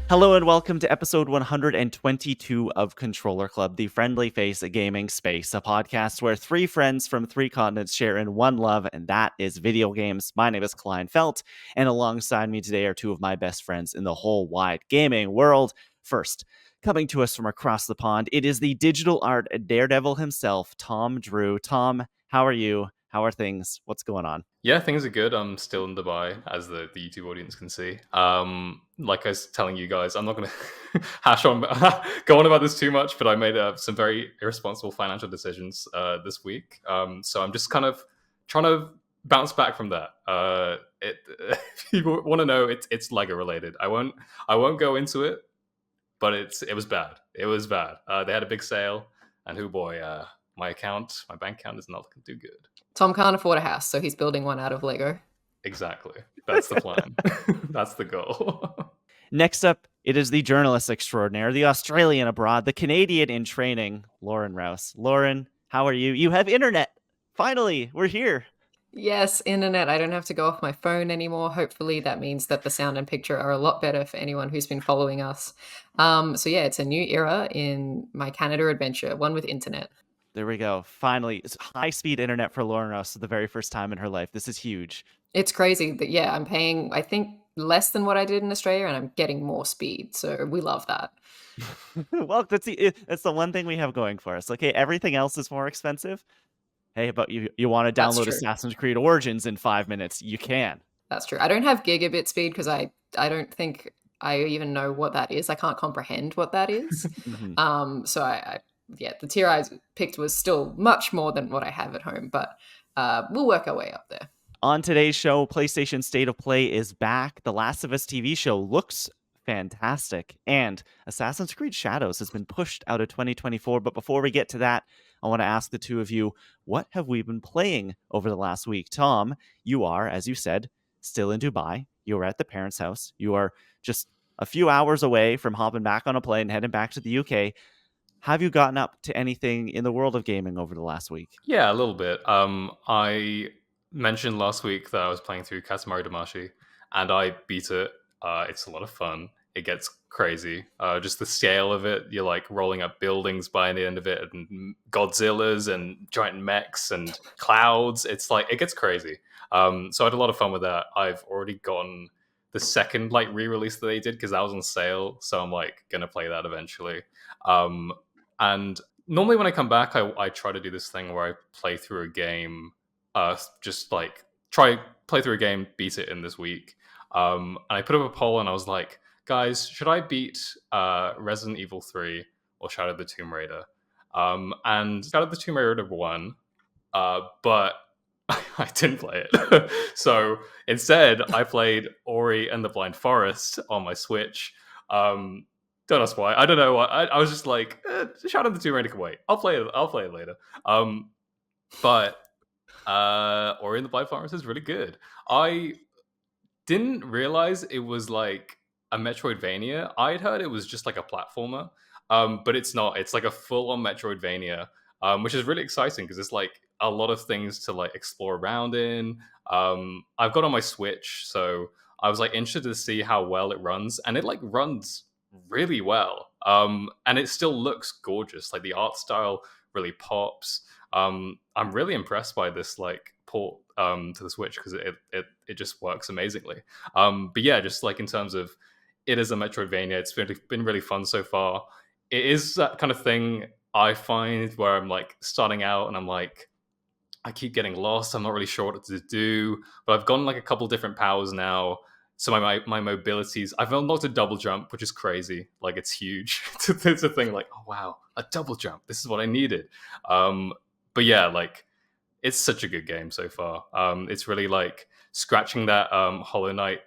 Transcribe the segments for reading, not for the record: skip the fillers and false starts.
Hello and welcome to episode 122 of Controller Club, the friendly face gaming space, a podcast where three friends from three continents share in one love, and that is video games. My name is Klein Felt, and alongside me today are two of my best friends in the whole wide gaming world. First, coming to us from across the pond, it is the digital art daredevil himself, Tom Drew. Tom, how are you? How are things? What's going on? Yeah, things are good. I'm still in Dubai, as the YouTube audience can see. Like I was telling you guys, I'm not going to hash on, go on about this too much, but I made some very irresponsible financial decisions this week. So I'm just kind of trying to bounce back from that. If you want to know, it's Lego related. I won't go into it, but it was bad. It was bad. They had a big sale, and oh boy, my bank account is not looking too good. Tom can't afford a house, so he's building one out of Lego. Exactly. That's the plan. That's the goal. Next up, it is the journalist extraordinaire, the Australian abroad, the Canadian in training, Lauren Rouse. Lauren, how are you? You have internet. Finally, we're here. Yes, internet. I don't have to go off my phone anymore. Hopefully that means that the sound and picture are a lot better for anyone who's been following us. So yeah, it's a new era in my Canada adventure, one with internet. There we go. Finally, it's high-speed internet for Lauren Rouse for the very first time in her life. This is huge. It's crazy that, yeah, I'm paying, I think, less than what I did in Australia, and I'm getting more speed. So we love that. Well, that's the one thing we have going for us. Okay, everything else is more expensive. Hey, but you want to download Assassin's Creed Origins in 5 minutes, you can. That's true. I don't have gigabit speed because I don't think I even know what that is. I can't comprehend what that is. So yeah, the tier I picked was still much more than what I have at home, but we'll work our way up there. On today's show, PlayStation State of Play is back. The Last of Us TV show looks fantastic, and Assassin's Creed Shadows has been pushed out of 2024. But before we get to that, I want to ask the two of you, what have we been playing over the last week? Tom, you are, as you said, still in Dubai. You are at the parents' house. You are just a few hours away from hopping back on a plane and heading back to the UK. Have you gotten up to anything in the world of gaming over the last week? Yeah, a little bit. I mentioned last week that I was playing through Katamari Damacy, and I beat it. It's a lot of fun. It gets crazy. Just the scale of it. You're like rolling up buildings by the end of it, and Godzillas and giant mechs and clouds. It's like, it gets crazy. So I had a lot of fun with that. I've already gotten the second like re-release that they did because that was on sale. So I'm like gonna play that eventually. And normally when I come back, I try to do this thing where I play through a game, just like play through a game, beat it in this week. And I put up a poll and I was like, guys, should I beat Resident Evil 3 or Shadow of the Tomb Raider? And Shadow of the Tomb Raider won, but I didn't play it. So instead, I played Ori and the Blind Forest on my Switch. Don't ask why. I don't know. I was just like, Shadow of the Tomb Raider can wait. I'll play it later. But Ori and the Blind Forest is really good. I didn't realize it was like a Metroidvania. I'd heard it was just like a platformer, but it's not. It's like a full-on Metroidvania, which is really exciting because it's like a lot of things to like explore around in. I've got on my Switch, so I was like interested to see how well it runs, and it like runs really well. And it still looks gorgeous. Like the art style really pops. I'm really impressed by this like port to the Switch because it just works amazingly. But yeah, just like in terms of it is a Metroidvania, it's been really fun so far. It is that kind of thing I find where I'm like starting out and I'm like, I keep getting lost. I'm not really sure what to do, but I've gotten like a couple different powers now. So my mobilities, I've unlocked a double jump, which is crazy. Like it's huge. It's a thing like, oh wow, a double jump. This is what I needed. But yeah, like it's such a good game so far. It's really like scratching that Hollow Knight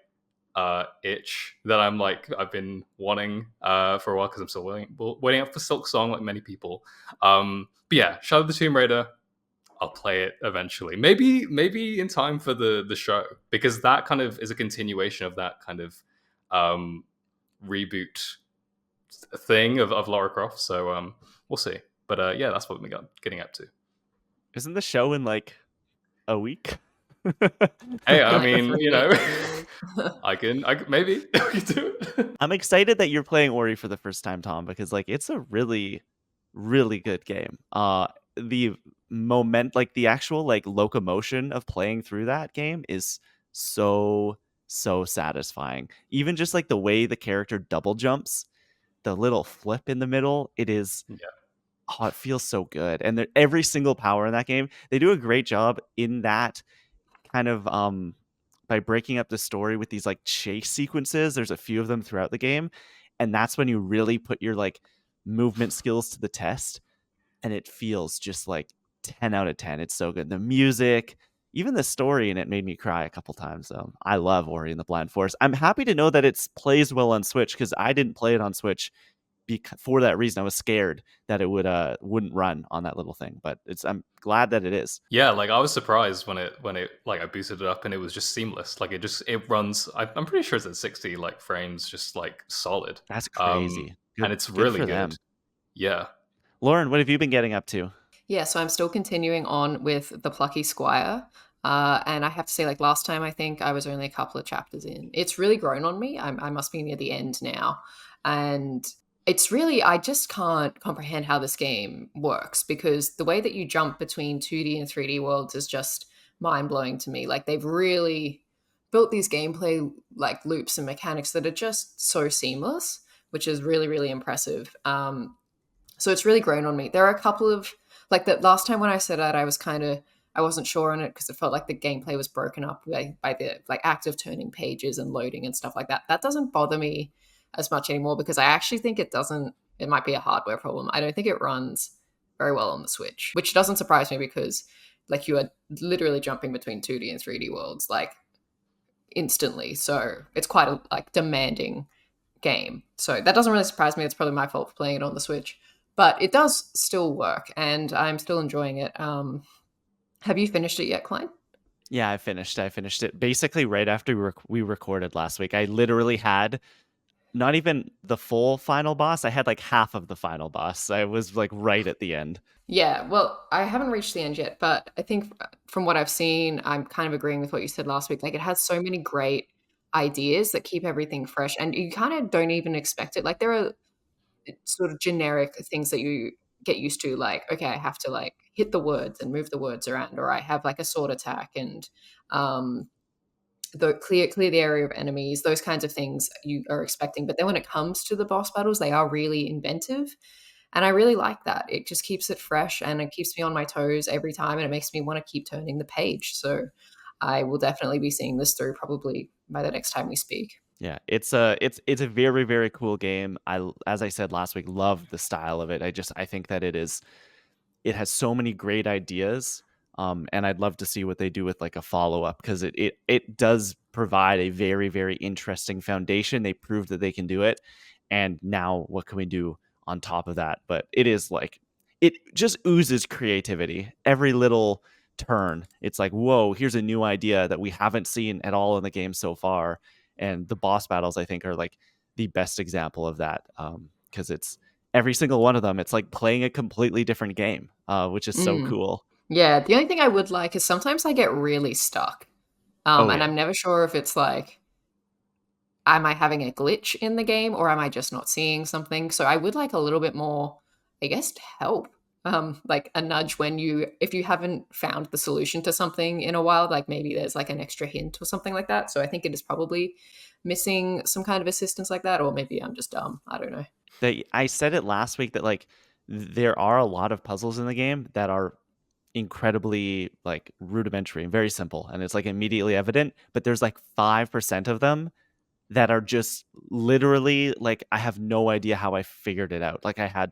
itch that I've been wanting for a while because I'm still waiting up for Silk Song like many people. But yeah, Shadow of the Tomb Raider, I'll play it eventually. Maybe in time for the show, because that kind of is a continuation of that kind of reboot thing of Lara Croft. So we'll see. But yeah, that's what we got getting up to. Isn't the show in like a week? Hey, I mean, I can maybe we can do it. I'm excited that you're playing Ori for the first time, Tom, because like it's a really, really good game. The like the actual like locomotion of playing through that game is so satisfying. Even just like the way the character double jumps, the little flip in the middle, it feels so good. And every single power in that game, they do a great job in that kind of by breaking up the story with these like chase sequences. There's a few of them throughout the game, and that's when you really put your like movement skills to the test, and it feels just like 10 out of 10. It's so good. The music, even the story in it made me cry a couple times. I love Ori and the Blind Forest. I'm happy to know that it plays well on Switch, because I didn't play it on Switch for that reason. I was scared that it wouldn't run on that little thing, but I'm glad that it is. Yeah, like I was surprised when it like I boosted it up and it was just seamless. Like it runs. I'm pretty sure it's at 60 like frames, just like solid. That's crazy. And it's really for good. them. Yeah. Lauren, what have you been getting up to? Yeah, so I'm still continuing on with the Plucky Squire. And I have to say, like last time, I think I was only a couple of chapters in. It's really grown on me. I must be near the end now. And it's really, I just can't comprehend how this game works, because the way that you jump between 2D and 3D worlds is just mind-blowing to me. Like they've really built these gameplay like loops and mechanics that are just so seamless, which is really, really impressive. So it's really grown on me. There are a couple of, like the last time when I said that, I wasn't sure on it because it felt like the gameplay was broken up by the like act of turning pages and loading and stuff like that. That doesn't bother me as much anymore, because I actually think it might be a hardware problem. I don't think it runs very well on the Switch, which doesn't surprise me, because like you are literally jumping between 2D and 3D worlds like instantly. So it's quite a like demanding game. So that doesn't really surprise me. It's probably my fault for playing it on the Switch, but it does still work and I'm still enjoying it. Have you finished it yet, Klein? Yeah, I finished it basically right after we recorded last week. I literally had not even the full final boss. I had like half of the final boss. I was like right at the end. Yeah, well, I haven't reached the end yet, but I think from what I've seen, I'm kind of agreeing with what you said last week. Like it has so many great ideas that keep everything fresh, and you kind of don't even expect it. Like there are sort of generic things that you get used to, like, okay, I have to like hit the words and move the words around, or I have like a sword attack and the clear the area of enemies, those kinds of things you are expecting. But then when it comes to the boss battles, they are really inventive. And I really like that. It just keeps it fresh and it keeps me on my toes every time, and it makes me want to keep turning the page. So I will definitely be seeing this through probably by the next time we speak. Yeah, it's a very, very cool game. As I said last week, love the style of it. I think that it has so many great ideas. And I'd love to see what they do with like a follow-up, because it does provide a very, very interesting foundation. They proved that they can do it. And now what can we do on top of that? But it is like, it just oozes creativity. Every little turn, it's like, whoa, here's a new idea that we haven't seen at all in the game so far. And the boss battles, I think, are like the best example of that, because it's every single one of them. It's like playing a completely different game, which is so cool. Yeah, the only thing I would like is sometimes I get really stuck. And I'm never sure if it's like, am I having a glitch in the game or am I just not seeing something? So I would like a little bit more, I guess, help. Like a nudge if you haven't found the solution to something in a while, like maybe there's like an extra hint or something like that. So I think it is probably missing some kind of assistance like that, or maybe I'm just dumb. I don't know. I said it last week that like there are a lot of puzzles in the game that are incredibly like rudimentary and very simple, and it's like immediately evident, but there's like 5% of them that are just literally like I have no idea how I figured it out. Like I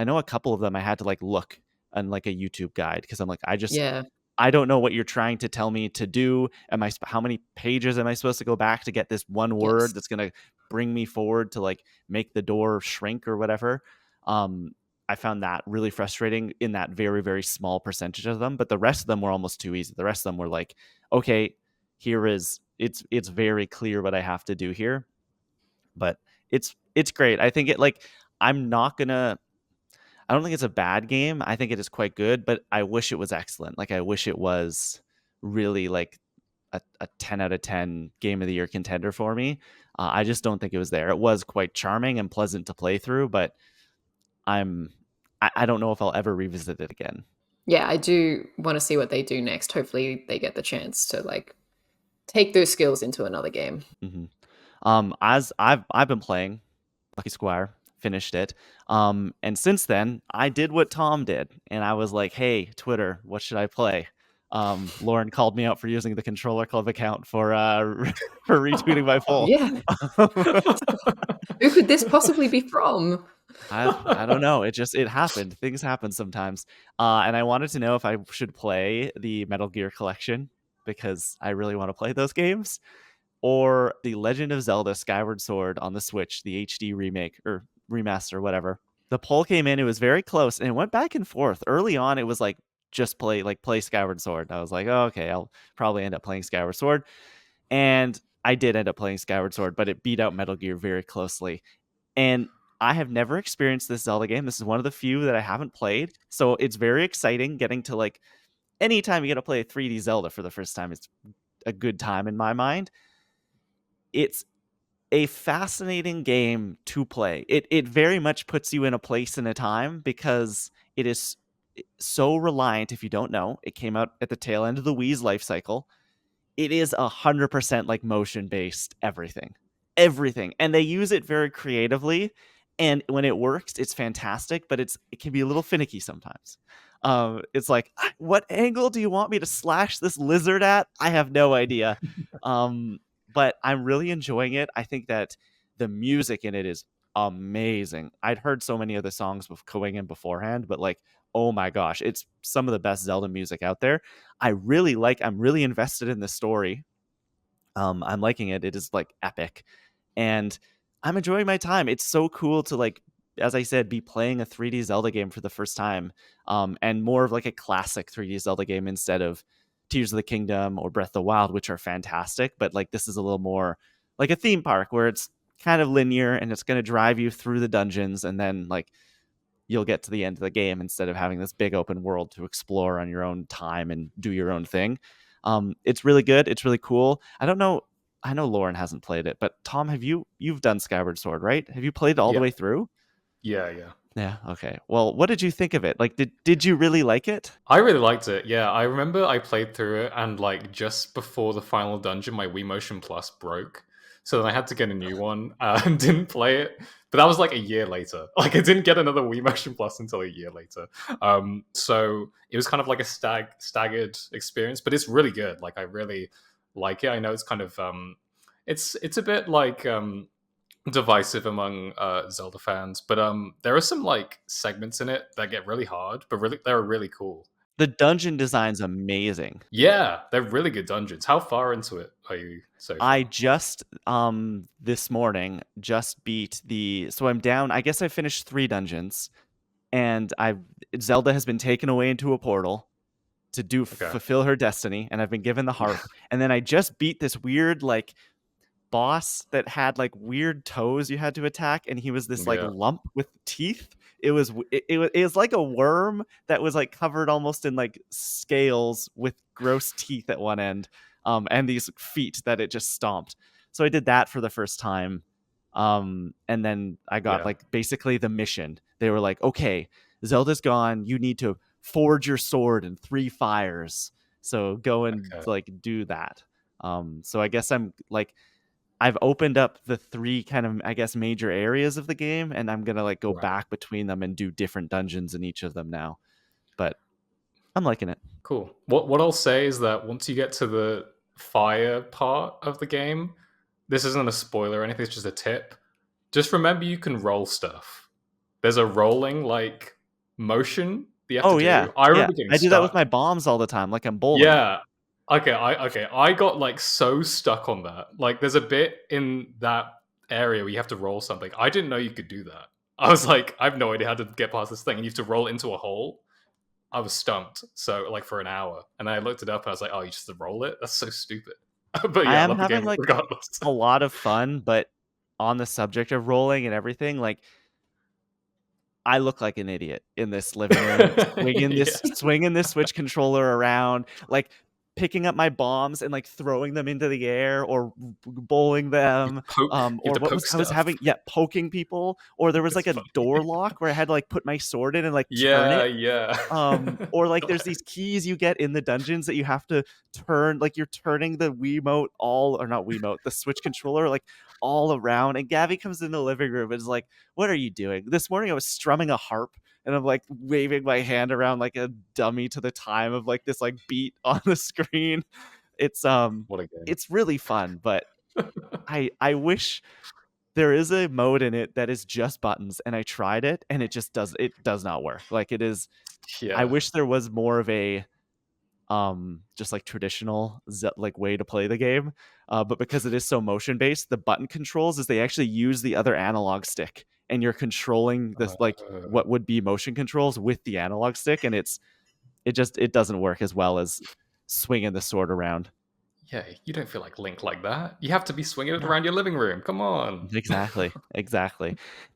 know a couple of them I had to like look on like a YouTube guide, because I'm like I don't know what you're trying to tell me to do. How many pages am I supposed to go back to get this one word that's going to bring me forward to like make the door shrink or whatever? I found that really frustrating in that very, very small percentage of them, but the rest of them were almost too easy. The rest of them were like, okay, it's very clear what I have to do here. But it's great. I think I don't think it's a bad game. I think it is quite good, but I wish it was excellent. Like I wish it was really like a 10 out of 10 game of the year contender for me. I just don't think it was there. It was quite charming and pleasant to play through, but I don't know if I'll ever revisit it again. Yeah, I do want to see what they do next. Hopefully they get the chance to like take those skills into another game. As I've been playing Plucky Squire, finished it. And since then, I did what Tom did, and I was like, "Hey, Twitter, what should I play?" Lauren called me out for using the Controller Club account for for retweeting my poll. Yeah. Who could this possibly be from? I don't know. It happened. Things happen sometimes. And I wanted to know if I should play the Metal Gear collection because I really want to play those games, or the Legend of Zelda Skyward Sword on the Switch, the HD remake or remaster, whatever. The poll came in, it was very close, and it went back and forth. Early on, it was like just play Skyward Sword. I was like, oh, okay, I'll probably end up playing Skyward Sword. And I did end up playing Skyward Sword, but it beat out Metal Gear very closely. And I have never experienced this Zelda game. This is one of the few that I haven't played. So it's very exciting getting to like anytime you get to play a 3D Zelda for the first time, it's a good time in my mind. It's a fascinating game to play. It very much puts you in a place and a time because it is so reliant. If you don't know, it came out at the tail end of the Wii's life cycle. It is 100% like motion based everything, and they use it very creatively. And when it works, it's fantastic, but it can be a little finicky sometimes. It's like, what angle do you want me to slash this lizard at? I have no idea. But I'm really enjoying it. I think that the music in it is amazing. I'd heard so many of the songs with going in beforehand, but like, oh my gosh, it's some of the best Zelda music out there. I'm really invested in the story. I'm liking it. It is like epic, and I'm enjoying my time. It's so cool to like, as I said, be playing a 3D Zelda game for the first time, and more of like a classic 3D Zelda game instead of Tears of the Kingdom or Breath of the Wild, which are fantastic. But like, this is a little more like a theme park where it's kind of linear and it's going to drive you through the dungeons, and then like you'll get to the end of the game instead of having this big open world to explore on your own time and do your own thing. It's really good. It's really cool. I don't know. I know Lauren hasn't played it, but Tom, you've done Skyward Sword, right? Have you played it all the way through? Yeah. Yeah. Okay. Well, what did you think of it? Like, did you really like it? I really liked it. Yeah, I remember I played through it, and like just before the final dungeon, my Wii Motion Plus broke, so then I had to get a new one and didn't play it. But that was like a year later. Like I didn't get another Wii Motion Plus until a year later. So it was kind of like a staggered experience, but it's really good. Like I really like it. I know it's kind of it's a bit like divisive among Zelda fans, but there are some like segments in it that get really hard, but really they're really cool. The dungeon design's amazing. Yeah, they're really good dungeons. How far into it are you so far? I just this morning just beat so I'm down. I guess I finished 3 dungeons, and Zelda has been taken away into a portal to fulfill her destiny, and I've been given the harp. And then I just beat this weird like boss that had like weird toes you had to attack, and he was this like lump with teeth. It was like a worm that was like covered almost in like scales with gross teeth at one end, and these feet that it just stomped. So I did that for the first time, and then I got like basically the mission. They were like, okay, Zelda's gone, you need to forge your sword in 3 fires, so go and like do that. So I guess I've opened up the 3 kind of, I guess, major areas of the game, and I'm gonna like go back between them and do different dungeons in each of them now. But I'm liking it. Cool. What I'll say is that once you get to the fire part of the game, this isn't a spoiler or anything, it's just a tip. Just remember you can roll stuff. There's a rolling like motion that you have to do. I remember getting I do that with my bombs all the time, like I'm bowling. Yeah. Okay, I got like so stuck on that. Like there's a bit in that area where you have to roll something. I didn't know you could do that. I was like, I have no idea how to get past this thing, and you have to roll into a hole. I was stumped. So like for an hour. And then I looked it up and I was like, oh, you just have to roll it? That's so stupid. But yeah, I love the game like regardless. A lot of fun, but on the subject of rolling and everything, like I look like an idiot in this living room, swinging this Switch controller around. Like picking up my bombs and like throwing them into the air or bowling them. You Or have to what poke was I was stuff. having? Yeah, poking people. Or there was like It's a funny. door lock where I had to like put my sword in and like turn Yeah, it. yeah. Or like there's these keys you get in the dungeons that you have to turn, like you're turning the Wiimote or not Wiimote, the Switch controller like all around. And Gabby comes in the living room and is like, "What are you doing?" This morning I was strumming a harp and I'm like waving my hand around like a dummy to the time of like this like beat on the screen. It's What a game. it's really fun, but I wish there is a mode in it that is just buttons, and I tried it and it does not work. Like it is I Yeah. wish there was more of a just like traditional like way to play the game, but because it is so motion based, the button controls is they actually use the other analog stick and you're controlling this like Uh, what would be motion controls with the analog stick, and it doesn't work as well as swinging the sword around. yeah, you don't feel like Link like that. You have to be swinging it No. around your living room. Come on. Exactly.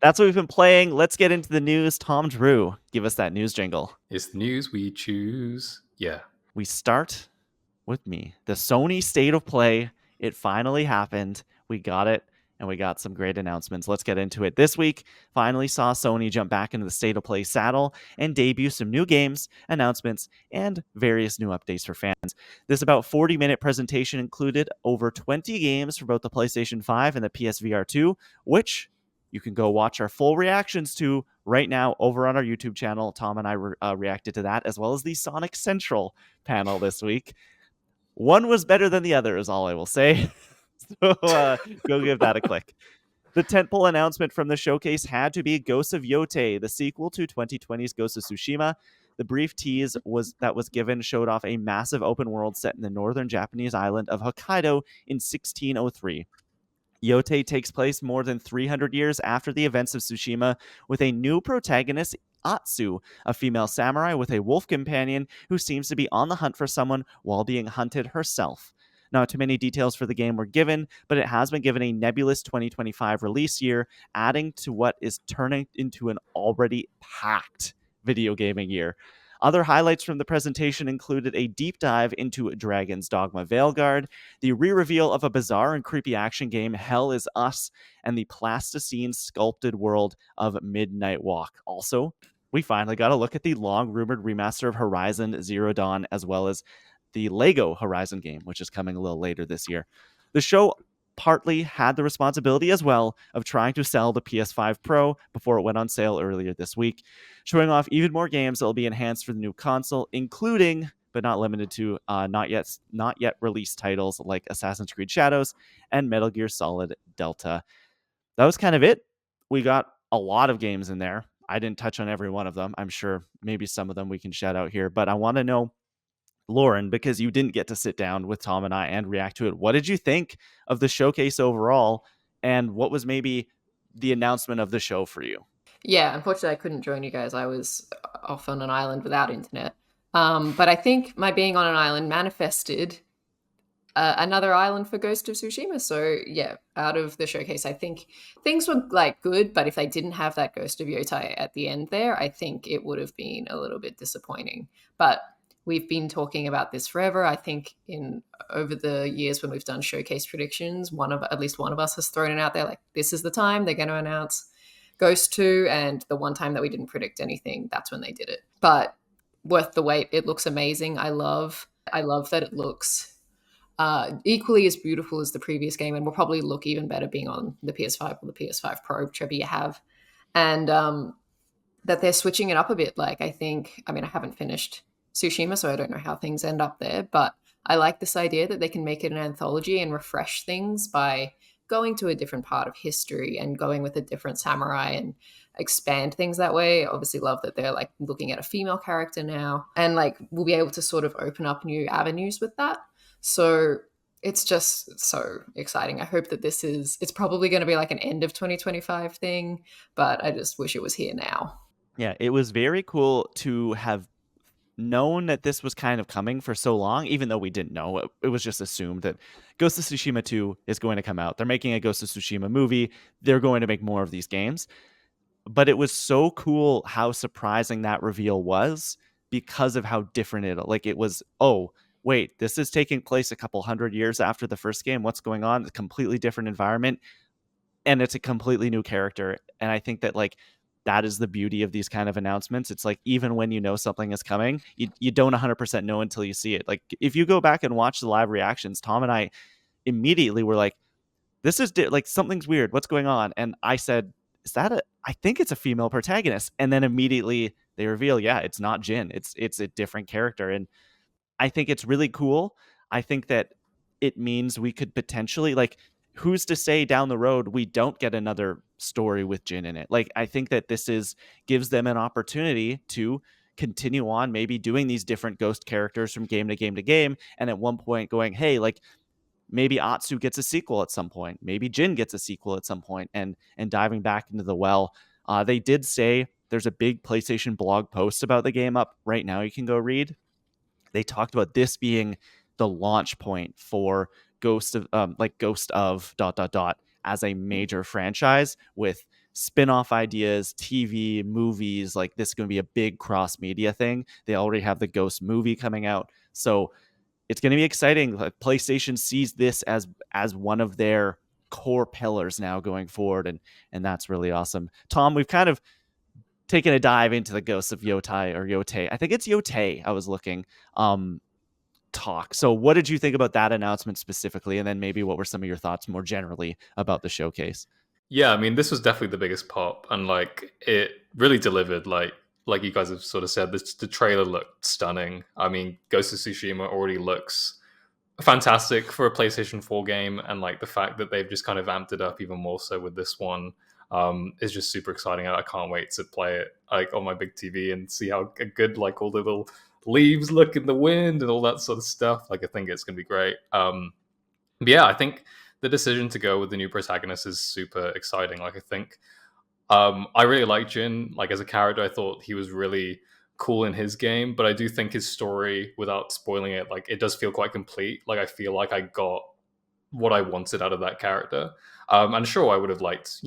That's what we've been playing. Let's get into the news. Tom Drew, give us that news jingle. It's the news we choose. Yeah. We start with me. The Sony State of Play. It finally happened. We got it, and we got some great announcements. Let's get into it. This week, finally saw Sony jump back into the State of Play saddle and debut some new games, announcements, and various new updates for fans. This about 40-minute presentation included over 20 games for both the PlayStation 5 and the PSVR 2, which you can go watch our full reactions to right now over on our YouTube channel. Tom and I reacted to that, as well as the Sonic Central panel this week. One was better than the other is all I will say. So go give that a click. The tentpole announcement from the showcase had to be Ghost of Yotei, the sequel to 2020's Ghost of Tsushima. The brief tease that was given showed off a massive open world set in the northern Japanese island of Hokkaido in 1603. Yotei takes place more than 300 years after the events of Tsushima, with a new protagonist, Atsu, a female samurai with a wolf companion who seems to be on the hunt for someone while being hunted herself. Not too many details for the game were given, but it has been given a nebulous 2025 release year, adding to what is turning into an already packed video gaming year. Other highlights from the presentation included a deep dive into Dragon's Dogma Veilguard, the re-reveal of a bizarre and creepy action game, Hell is Us, and the plasticine sculpted world of Midnight Walk. Also, we finally got a look at the long-rumored remaster of Horizon Zero Dawn, as well as the Lego Horizon game, which is coming a little later this year. The show partly had the responsibility as well of trying to sell the PS5 Pro before it went on sale earlier this week, showing off even more games that will be enhanced for the new console, including but not limited to not yet released titles like Assassin's Creed Shadows and Metal Gear Solid Delta. That was kind of it. We got a lot of games in there. I didn't touch on every one of them. I'm sure maybe some of them we can shout out here, but I want to know, Lauren, because you didn't get to sit down with Tom and I and react to it, what did you think of the showcase overall, and what was maybe the announcement of the show for you? Yeah, unfortunately, I couldn't join you guys. I was off on an island without internet. But I think my being on an island manifested another island for Ghost of Tsushima. So yeah, out of the showcase, I think things were like good, but if they didn't have that Ghost of Yotei at the end there, I think it would have been a little bit disappointing. But we've been talking about this forever. I think in over the years when we've done showcase predictions, at least one of us has thrown it out there like, this is the time they're going to announce Ghost 2, and the one time that we didn't predict anything, that's when they did it. But worth the wait. It looks amazing. I love that it looks equally as beautiful as the previous game, and will probably look even better being on the PS5 or the PS5 Pro, whichever you have. And that they're switching it up a bit. Like, I haven't finished Tsushima, so I don't know how things end up there, but I like this idea that they can make it an anthology and refresh things by going to a different part of history and going with a different samurai and expand things that way. Obviously love that they're like looking at a female character now, and like we'll be able to sort of open up new avenues with that. So it's just so exciting. I hope that it's probably going to be like an end of 2025 thing, but I just wish it was here now. Yeah, it was very cool to have known that this was kind of coming for so long, even though we didn't know. It was just assumed that Ghost of Tsushima 2 is going to come out. They're making a Ghost of Tsushima movie. They're going to make more of these games. But it was so cool how surprising that reveal was, because of how different it was. Oh, wait, this is taking place a couple hundred years after the first game. What's going on? It's a completely different environment, and it's a completely new character. And I think that like that is the beauty of these kind of announcements. It's like even when you know something is coming, you don't 100% know until you see it. Like if you go back and watch the live reactions, Tom and I immediately were like, this is like something's weird. What's going on? And I said, is that I think it's a female protagonist. And then immediately they reveal, yeah, it's not Jin. It's a different character. And I think it's really cool. I think that it means we could potentially like, who's to say down the road we don't get another story with Jin in it? Like, I think that this gives them an opportunity to continue on maybe doing these different ghost characters from game to game to game, and at one point going, hey, like maybe Atsu gets a sequel at some point, maybe Jin gets a sequel at some point, and diving back into the well. They did say there's a big PlayStation blog post about the game up right now, you can go read. They talked about this being the launch point for Ghost of ... as a major franchise with spin-off ideas, TV, movies. Like this is going to be a big cross-media thing. They already have the Ghost movie coming out, so it's going to be exciting. Like, PlayStation sees this as one of their core pillars now going forward, and that's really awesome. Tom, we've kind of taken a dive into the Ghosts of Yotei. I think it's Yotei. I was looking. Talk. So what did you think about that announcement specifically? And then maybe what were some of your thoughts more generally about the showcase? Yeah, I mean, this was definitely the biggest pop, and like it really delivered. Like you guys have sort of said, the trailer looked stunning. I mean, Ghost of Tsushima already looks fantastic for a PlayStation 4 game, and like the fact that they've just kind of amped it up even more so with this one is just super exciting. I can't wait to play it like on my big TV and see how good like all the little leaves look in the wind and all that sort of stuff. Like I think it's gonna be great. But yeah, I think the decision to go with the new protagonist is super exciting. Like I think I really like Jin. Like as a character, I thought he was really cool in his game, but I do think his story, without spoiling it, like it does feel quite complete. Like I feel like I got what I wanted out of that character. And sure, I would have liked,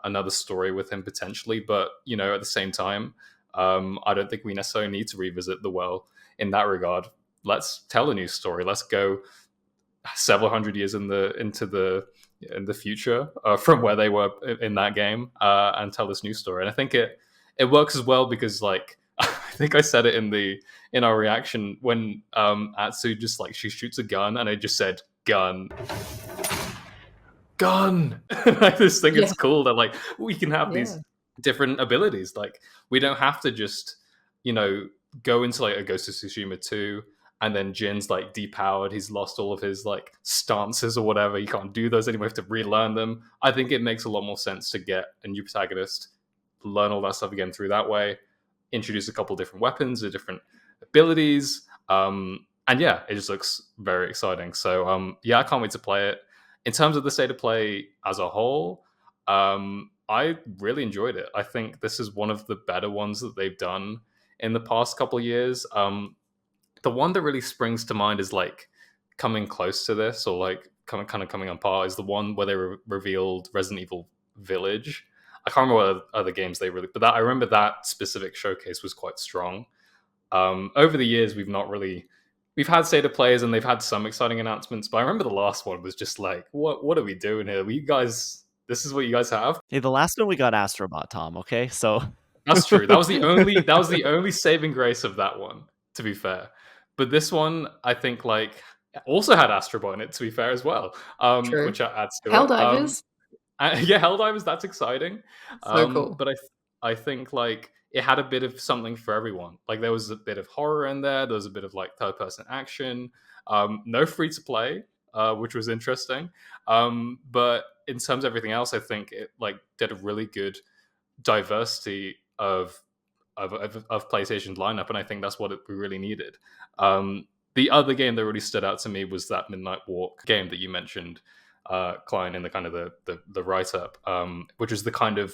another story with him potentially, but at the same time, I don't think we necessarily need to revisit the well in that regard. Let's tell a new story. Let's go several hundred years in the future from where they were in that game and tell this new story. And I think it works as well because like I think I said it in our reaction when Atsu just like she shoots a gun and I just said gun. I just think it's cool that like we can have these different abilities. Like we don't have to just go into like a Ghost of Tsushima 2 and then Jin's like depowered. He's lost all of his like stances or whatever. You can't do those anymore. You have to relearn them. I think it makes a lot more sense to get a new protagonist, learn all that stuff again through that way, introduce a couple different weapons or different abilities. And yeah, it just looks very exciting. So yeah, I can't wait to play it. In terms of the state of play as a whole, I really enjoyed it. I think this is one of the better ones that they've done in the past couple of years. The one that really springs to mind is like coming close to this or like kind of coming on par is the one where they revealed Resident Evil Village. I can't remember what other games they really, but I remember that specific showcase was quite strong. Over the years, we've had state of plays and they've had some exciting announcements, but I remember the last one was just like, what are we doing here? This is what you guys have? Hey, the last one we got Astrobot, Tom, okay? So that's true. That was the only saving grace of that one, to be fair. But this one, I think, like, also had Astrobot in it, to be fair, as well. True. Which adds to Helldivers. Yeah, Helldivers, that's exciting. So cool. But I think, like, it had a bit of something for everyone. Like, there was a bit of horror in there. There was a bit of, like, third-person action. No free-to-play, which was interesting. But in terms of everything else, I think it, like, did a really good diversity of PlayStation's lineup, and I think that's what we really needed. The other game that really stood out to me was that Midnight Walk game that you mentioned, Klein, in the kind of the write-up, which is the kind of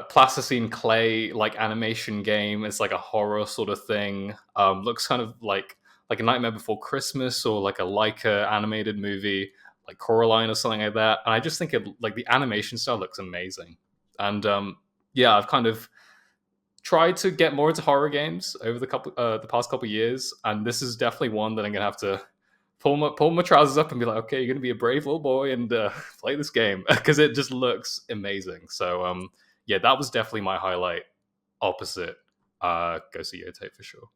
plasticine clay like animation game. It's like a horror sort of thing. Looks kind of like a Nightmare Before Christmas or like a Leica animated movie, like Coraline or something like that. And I just think it, like, the animation style looks amazing. And yeah, I've kind of tried to get more into horror games over the past couple years, and this is definitely one that I'm gonna have to pull my trousers up and be like, okay, you're gonna be a brave little boy and play this game because it just looks amazing. So yeah, that was definitely my highlight. Opposite Ghost of Yotei for sure.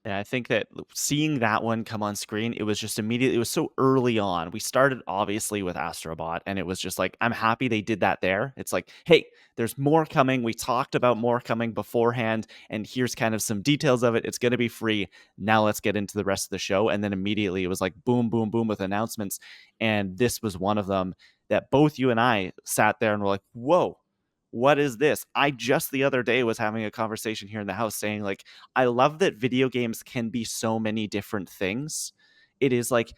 And I think that seeing that one come on screen, it was just immediately, it was so early on. We started obviously with Astrobot, and it was just like, I'm happy they did that there. It's like, hey, there's more coming. We talked about more coming beforehand, and here's kind of some details of it. It's going to be free. Now let's get into the rest of the show. And then immediately it was like boom, boom, boom with announcements. And this was one of them that both you and I sat there and were like, whoa. What is this? I just the other day was having a conversation here in the house saying, like, I love that video games can be so many different things. It is like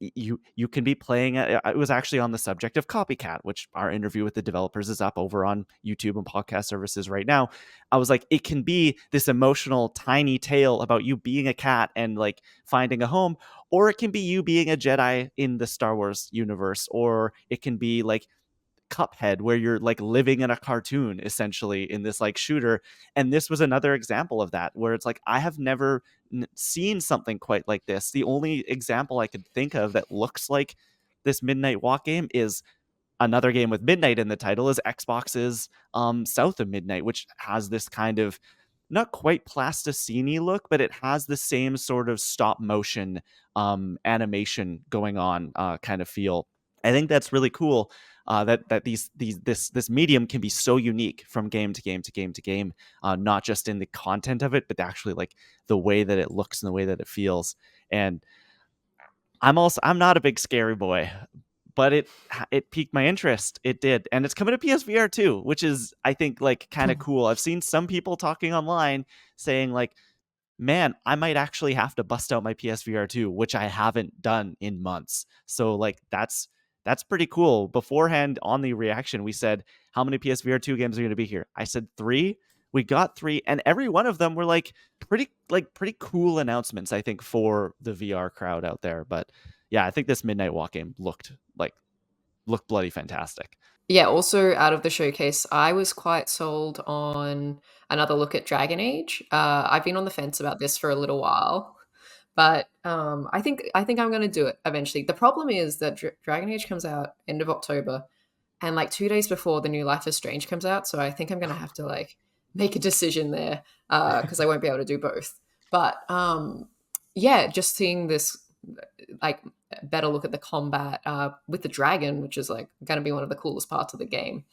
you can be playing it was actually on the subject of Copycat, which our interview with the developers is up over on YouTube and podcast services right now. I was like, it can be this emotional tiny tale about you being a cat and like finding a home, or it can be you being a Jedi in the Star Wars universe, or it can be like Cuphead, where you're like living in a cartoon essentially in this like shooter. And this was another example of that, where it's like, I have never seen something quite like this. The only example I could think of that looks like this Midnight Walk game is another game with Midnight in the title, is Xbox's South of Midnight, which has this kind of not quite plasticine look, but it has the same sort of stop motion animation going on kind of feel. I think that's really cool. That this medium can be so unique from game to game to game to game, not just in the content of it, but actually like the way that it looks and the way that it feels. And I'm not a big scary boy, but it piqued my interest. It did, and it's coming to PSVR too, which is I think like kind of cool. I've seen some people talking online saying like, man, I might actually have to bust out my PSVR 2, which I haven't done in months. So like that's pretty cool. Beforehand on the reaction, we said, how many PSVR 2 games are going to be here? I said 3. We got 3, and every one of them were like pretty cool announcements, I think, for the VR crowd out there. But yeah, I think this Midnight Walk game looked bloody fantastic. Yeah, also out of the showcase, I was quite sold on another look at Dragon Age. I've been on the fence about this for a little while, but I think I'm going to do it eventually. The problem is that Dragon Age comes out end of October, and like 2 days before the new Life is Strange comes out, so I think I'm going to have to like make a decision there because I won't be able to do both. But yeah, just seeing this like better look at the combat with the dragon, which is like going to be one of the coolest parts of the game,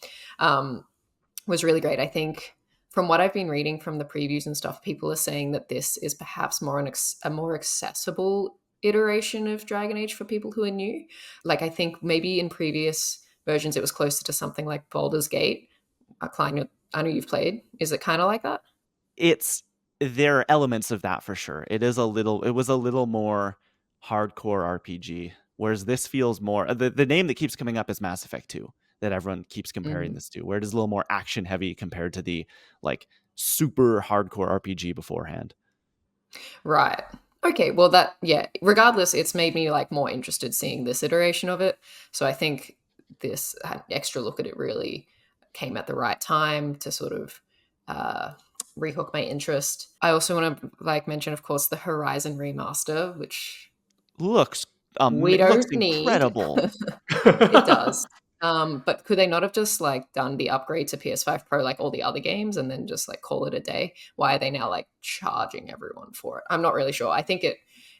was really great. I think from what I've been reading from the previews and stuff, people are saying that this is perhaps a more accessible iteration of Dragon Age for people who are new. Like I think maybe in previous versions it was closer to something like Baldur's Gate. Klein, I know you've played. Is it kind of like that? There are elements of that for sure. It was a little more hardcore RPG, whereas this feels more the name that keeps coming up is Mass Effect 2, that everyone keeps comparing this to, where it is a little more action heavy compared to the like super hardcore RPG beforehand. Right. Okay, well regardless, it's made me like more interested seeing this iteration of it. So I think this extra look at it really came at the right time to sort of rehook my interest. I also want to like mention, of course, the Horizon remaster, which looks we looks don't need. incredible. It does. But could they not have just like done the upgrade to PS5 Pro like all the other games and then just like call it a day? Why are they now like charging everyone for it? I'm not really sure. I think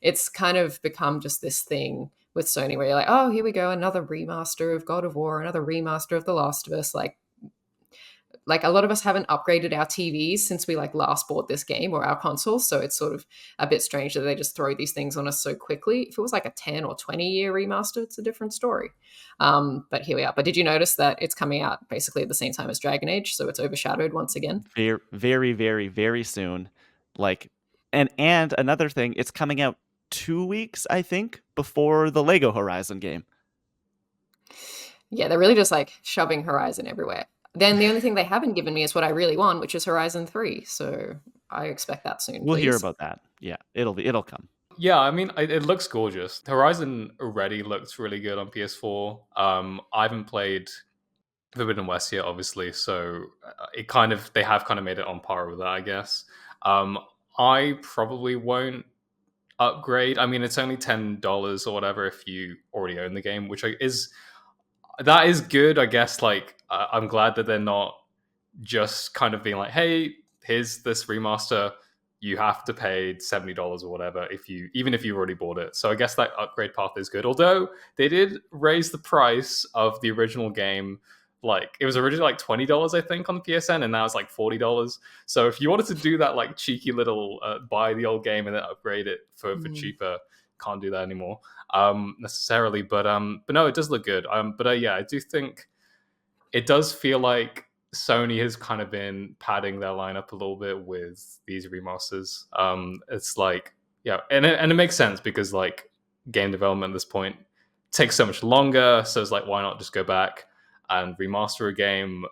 it's kind of become just this thing with Sony where you're like, oh, here we go, another remaster of God of War, another remaster of The Last of Us. Like a lot of us haven't upgraded our TVs since we like last bought this game or our consoles, so it's sort of a bit strange that they just throw these things on us so quickly. If it was like a 10 or 20 year remaster, it's a different story. But here we are. But did you notice that it's coming out basically at the same time as Dragon Age, so it's overshadowed once again? Very, very, very, very soon. Like, and another thing, it's coming out 2 weeks, I think, before the Lego Horizon game. Yeah, they're really just like shoving Horizon everywhere. Then the only thing they haven't given me is what I really want, which is Horizon 3. So I expect that soon. We'll please. hear about that. Yeah, it'll come. Yeah, I mean, it looks gorgeous. Horizon already looks really good on PS4. I haven't played Forbidden West yet, obviously. So they have kind of made it on par with that, I guess. I probably won't upgrade. I mean, it's only $10 or whatever if you already own the game, which is that is good, I guess. Like, I'm glad that they're not just kind of being like, "Hey, here's this remaster. You have to pay $70 or whatever even if you already bought it." So I guess that upgrade path is good. Although they did raise the price of the original game. Like, it was originally like $20, I think, on the PSN, and now it's like $40. So if you wanted to do that like cheeky little buy the old game and then upgrade it for cheaper, can't do that anymore necessarily. But no, it does look good. But yeah, I do think it does feel like Sony has kind of been padding their lineup a little bit with these remasters. It's like, yeah, and it makes sense because like game development at this point takes so much longer. So it's like, why not just go back and remaster a game,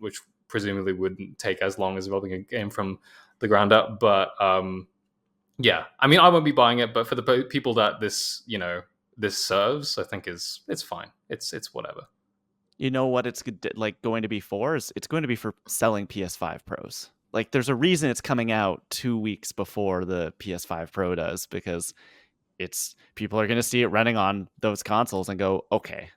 which presumably wouldn't take as long as developing a game from the ground up. But yeah, I mean, I won't be buying it, but for the people that this serves, I think it's fine. It's whatever. You know what it's like going to be for? It's going to be for selling PS5 Pros. Like, there's a reason it's coming out 2 weeks before the PS5 Pro does, because people are going to see it running on those consoles and go, okay,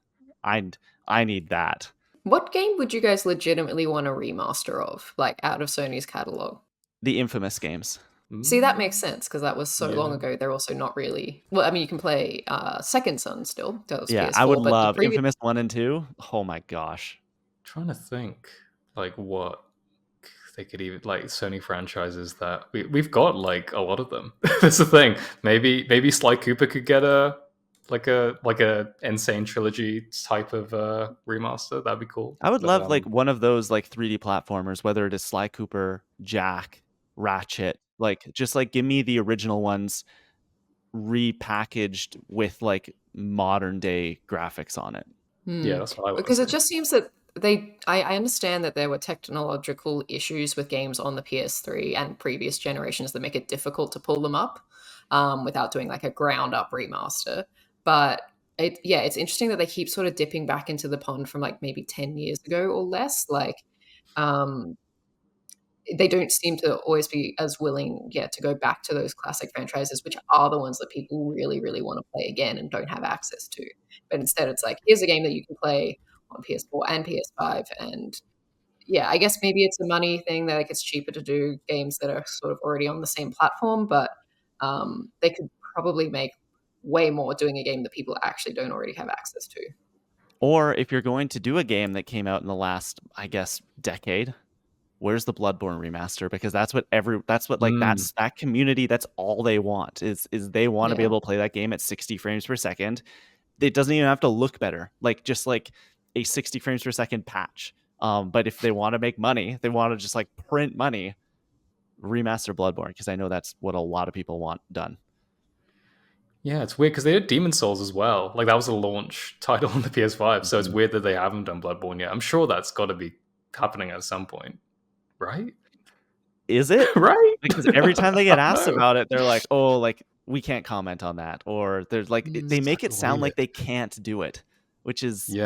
I need that. What game would you guys legitimately want a remaster of, like out of Sony's catalog? The Infamous games. See, that makes sense because that was so long ago. They're also not really. Well, I mean, you can play Second Son still. That was Yeah, PS4, I would but love Infamous 1 and 2. Oh my gosh. Trying to think like what they could even like Sony franchises that we've got like a lot of them. That's the thing. Maybe Sly Cooper could get a insane trilogy type of remaster. That'd be cool. I would love like one of those like 3D platformers, whether it is Sly Cooper, Jack, Ratchet. Like, just like give me the original ones repackaged with like modern day graphics on it. Yeah, that's what I would. Because it just seems that I understand that there were technological issues with games on the PS3 and previous generations that make it difficult to pull them up without doing like a ground up remaster. But it's interesting that they keep sort of dipping back into the pond from like maybe 10 years ago or less. Like, they don't seem to always be as willing to go back to those classic franchises, which are the ones that people really, really want to play again and don't have access to. But instead, it's like, here's a game that you can play on PS4 and PS5. And yeah, I guess maybe it's a money thing that like it's cheaper to do games that are sort of already on the same platform, but they could probably make way more doing a game that people actually don't already have access to. Or if you're going to do a game that came out in the last, I guess, decade, where's the Bloodborne remaster? Because that's what that's that community, that's all they want is they want to be able to play that game at 60 frames per second. It doesn't even have to look better, like just like a 60 frames per second patch. But if they want to make money, they want to just like print money, remaster Bloodborne, because I know that's what a lot of people want done. Yeah, it's weird because they did Demon Souls as well. Like, that was a launch title on the PS5, so it's weird that they haven't done Bloodborne yet. I'm sure that's got to be happening at some point. Right? Is it? Right? Because every time they get asked about it, they're like, oh, like, we can't comment on that. Or there's like, they make it sound like they can't do it, which is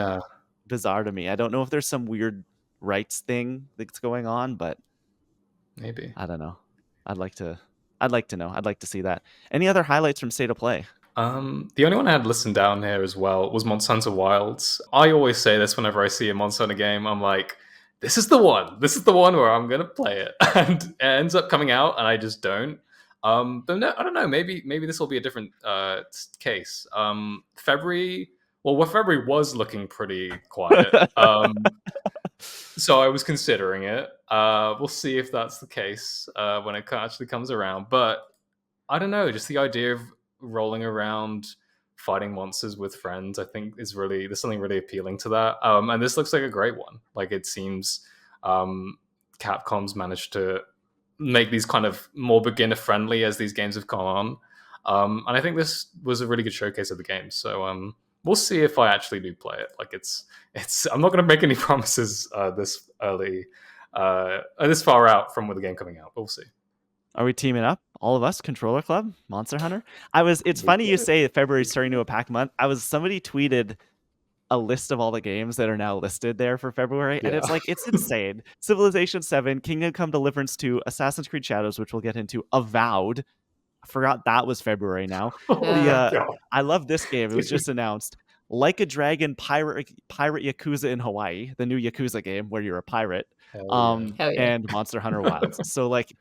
bizarre to me. I don't know if there's some weird rights thing that's going on, but maybe. I don't know. I'd like to know. I'd like to see that. Any other highlights from State of Play? The only one I had listened down here as well was Monster Hunter Wilds. I always say this whenever I see a Monster Hunter game. I'm like, this is the one. This is the one where I'm gonna play it, and it ends up coming out, and I just don't. But no, I don't know. Maybe this will be a different case. February was looking pretty quiet. So I was considering it. We'll see if that's the case when it actually comes around. But I don't know. Just the idea of rolling around fighting monsters with friends, I think there's something really appealing to that. And this looks like a great one. Like, it seems Capcom's managed to make these kind of more beginner friendly as these games have gone on. And I think this was a really good showcase of the game. So we'll see if I actually do play it. Like, it's I'm not going to make any promises this early, this far out from with the game coming out. But we'll see. Are we teaming up? All of us, Controller Club, Monster Hunter? It's funny you say February's starting to a packed month. Somebody tweeted a list of all the games that are now listed there for February, and Yeah. it's like, it's insane. Civilization 7, Kingdom Come Deliverance 2, Assassin's Creed Shadows, which we'll get into, Avowed. I forgot that was February now. Oh Yeah. my God. I love this game. It was just announced. Like a Dragon Pirate Yakuza in Hawaii, the new Yakuza game where you're a pirate, Hell yeah. Hell yeah. and Monster Hunter Wilds. So like,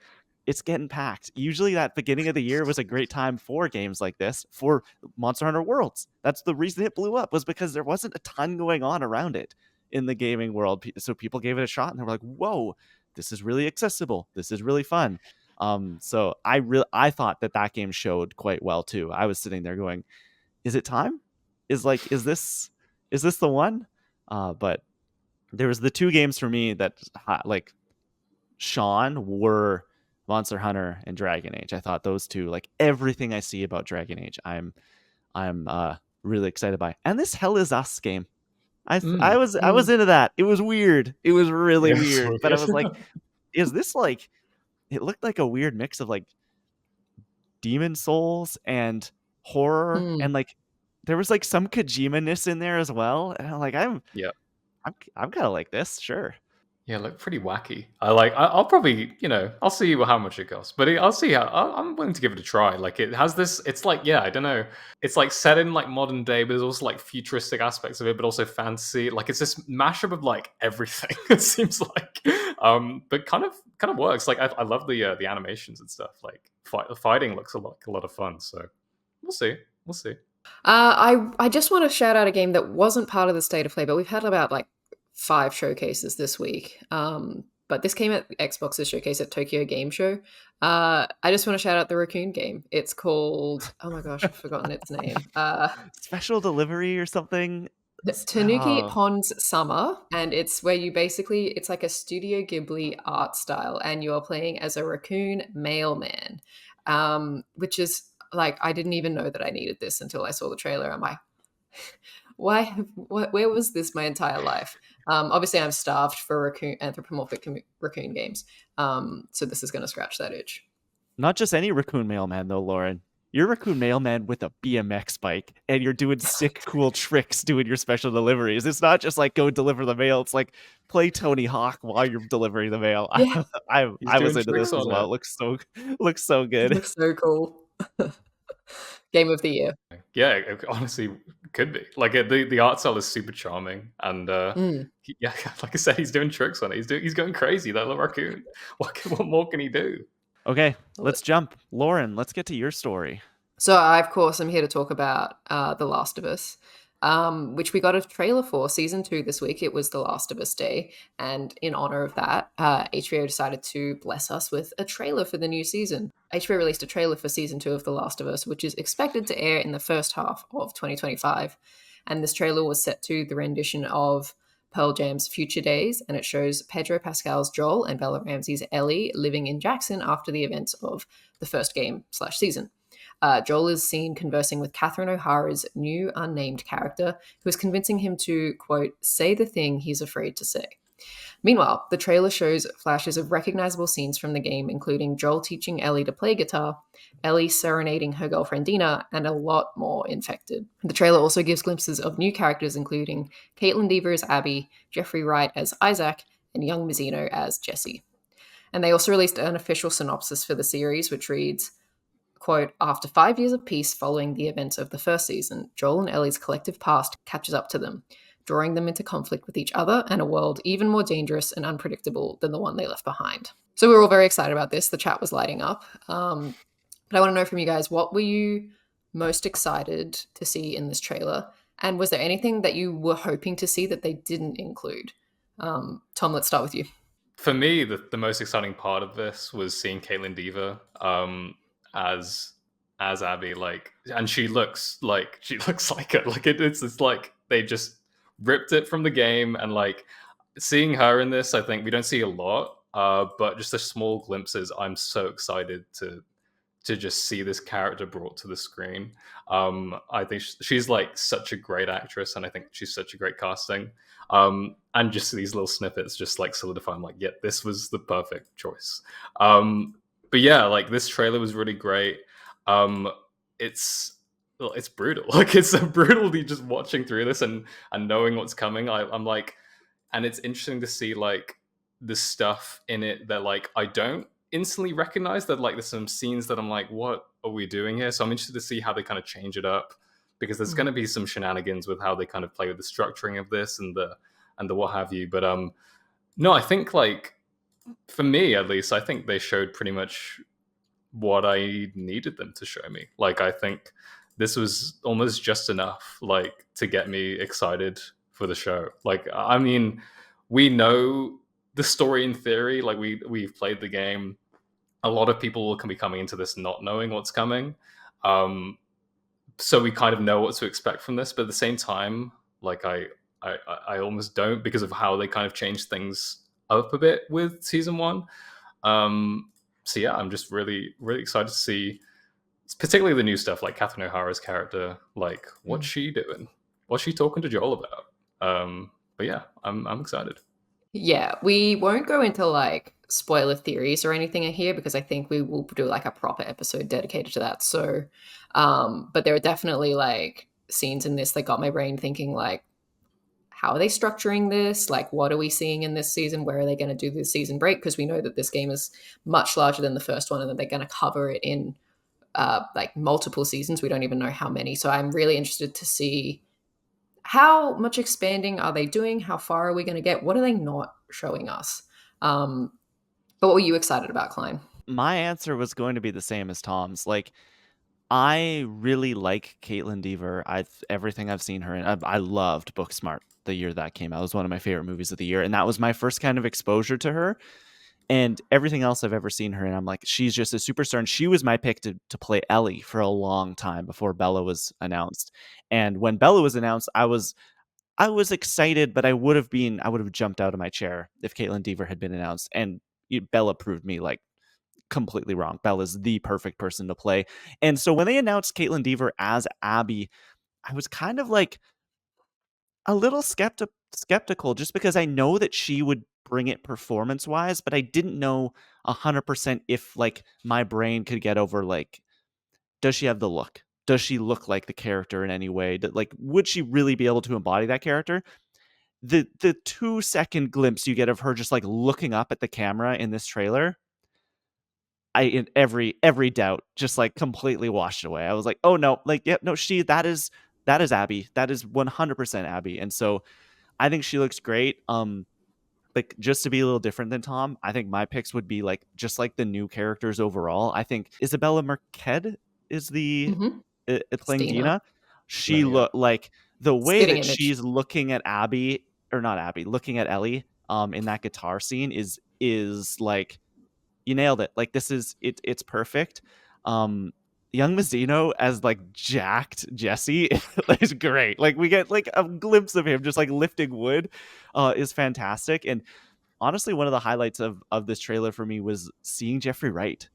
it's getting packed. Usually that beginning of the year was a great time for games like this, for Monster Hunter Worlds. That's the reason it blew up, was because there wasn't a ton going on around it in the gaming world. So people gave it a shot and they were like, whoa, this is really accessible. This is really fun. So I thought that game showed quite well too. I was sitting there going, is it time? Is this the one? But there was the two games for me that like shone were Monster Hunter and Dragon Age. I thought those two, like everything I see about Dragon Age, I'm really excited by. And this Hell Is Us game, I was into that. It was weird. It was really weird. But I was like, is this like? It looked like a weird mix of like Demon Souls and horror, and like there was like some Kojima-ness in there as well. And I'm like, I'm kind of like this, sure. Yeah, look pretty wacky. I'll probably, I'll see how much it costs, but I'll see how. I'm willing to give it a try. Like it has this. It's like, yeah, I don't know. It's like set in like modern day, but there's also like futuristic aspects of it, but also fantasy. Like it's this mashup of like everything. It seems like, but kind of works. Like I love the animations and stuff. Like fighting looks a lot of fun. So we'll see. I just want to shout out a game that wasn't part of the state of play, but we've had about like 5 showcases this week. But this came at Xbox's showcase at Tokyo Game Show. I just want to shout out the Raccoon game. It's called, oh my gosh, I've forgotten its name. Special Delivery or something. Tanuki Pond's Summer, and it's where it's like a Studio Ghibli art style, and you are playing as a raccoon mailman, which is like, I didn't even know that I needed this until I saw the trailer. I'm like, where was this my entire life? Obviously I'm starved for anthropomorphic raccoon games, so this is going to scratch that itch. Not just any raccoon mailman though, Lauren. You're a raccoon mailman with a BMX bike, and you're doing sick, cool tricks doing your special deliveries. It's not just like go deliver the mail. It's like play Tony Hawk while you're delivering the mail. Yeah. I was into this as well. It looks so good. It looks so cool. Game of the year. Yeah, it honestly could be. Like the art style is super charming, and yeah, like I said, he's doing tricks on it. He's going crazy. That little raccoon. What more can he do? Okay, let's jump. Lauren, let's get to your story. So of course, I'm here to talk about The Last of Us, which we got a trailer for Season 2 this week. It was The Last of Us Day, and in honor of that, HBO decided to bless us with a trailer for the new season. HBO released a trailer for Season 2 of The Last of Us, which is expected to air in the first half of 2025. And this trailer was set to the rendition of Pearl Jam's Future Days, and it shows Pedro Pascal's Joel and Bella Ramsey's Ellie living in Jackson after the events of the first game/season. Joel is seen conversing with Catherine O'Hara's new unnamed character, who is convincing him to, quote, say the thing he's afraid to say. Meanwhile, the trailer shows flashes of recognizable scenes from the game, including Joel teaching Ellie to play guitar, Ellie serenading her girlfriend Dina, and a lot more infected. The trailer also gives glimpses of new characters, including Caitlin Dever as Abby, Jeffrey Wright as Isaac, and young Mizuno as Jesse. And they also released an official synopsis for the series, which reads, quote, after 5 years of peace following the events of the first season, Joel and Ellie's collective past catches up to them, drawing them into conflict with each other and a world even more dangerous and unpredictable than the one they left behind. So we're all very excited about this. The chat was lighting up. But I want to know from you guys, what were you most excited to see in this trailer? And was there anything that you were hoping to see that they didn't include? Tom, let's start with you. For me, the most exciting part of this was seeing Caitlin Dever as Abby, like, and she looks like her. Like it's like they just ripped it from the game, and like seeing her in this, I think we don't see a lot, but just the small glimpses. I'm so excited to just see this character brought to the screen. I think she's like such a great actress, and I think she's such a great casting. And just these little snippets just like solidify. I'm like, yeah, this was the perfect choice. But yeah, like this trailer was really great. It's well, it's brutal. Like it's so brutally just watching through this and knowing what's coming. I'm like, and it's interesting to see like the stuff in it that like I don't instantly recognize. That like there's some scenes that I'm like, what are we doing here? So I'm interested to see how they kind of change it up, because there's going to be some shenanigans with how they kind of play with the structuring of this and the what have you. But no, I think like for me at least, I think they showed pretty much what I needed them to show me. Like I think this was almost just enough like to get me excited for the show. Like I mean, we know the story in theory, like we've played the game. A lot of people can be coming into this not knowing what's coming. Um so we kind of know what to expect from this, but at the same time, like I almost don't, because of how they kind of changed things up a bit with season one. So yeah, I'm just really, really excited to see, particularly the new stuff, like Catherine O'Hara's character. Like, what's she doing? What's she talking to Joel about? But yeah, I'm excited. Yeah, we won't go into like spoiler theories or anything in here because I think we will do like a proper episode dedicated to that. So, but there are definitely like scenes in this that got my brain thinking like, how are they structuring this? Like, what are we seeing in this season? Where are they going to do this season break? Because we know that this game is much larger than the first one and that they're going to cover it in like multiple seasons. We don't even know how many. So I'm really interested to see how much expanding are they doing? How far are we going to get? What are they not showing us? But what were you excited about, Klein? My answer was going to be the same as Tom's. Like, I really like Caitlin Dever. Everything I've seen her in. I loved Booksmart the year that came out. It was one of my favorite movies of the year, and that was my first kind of exposure to her. And everything else I've ever seen her in, I'm like, she's just a superstar. And she was my pick to play Ellie for a long time before Bella was announced. And when Bella was announced, I was excited, but I would have jumped out of my chair if Caitlin Dever had been announced. And Bella proved me like completely wrong. Bella's the perfect person to play. And so when they announced Caitlin Dever as Abby, I was kind of like a little skeptical just because I know that she would bring it performance wise, but I didn't know 100% if like my brain could get over like, does she have the look? Does she look like the character in any way? Like, would she really be able to embody that character? The 2-second glimpse you get of her just like looking up at the camera in this trailer, in every doubt just like completely washed away. I was like, oh no, like, yep, no, that is Abby. That is 100% Abby. And so I think she looks great. Like, just to be a little different than Tom, I think my picks would be like just like the new characters overall. I think Isabella Marquez is the playing Stina. Dina. She Yeah. like the way Spitting that image. she's looking at Abby, or not Abby, looking at Ellie in that guitar scene is like, you nailed it. Like, this is it's perfect. Young Mazzino as like jacked Jesse is great. Like, we get like a glimpse of him just like lifting wood is fantastic. And honestly, one of the highlights of this trailer for me was seeing Jeffrey Wright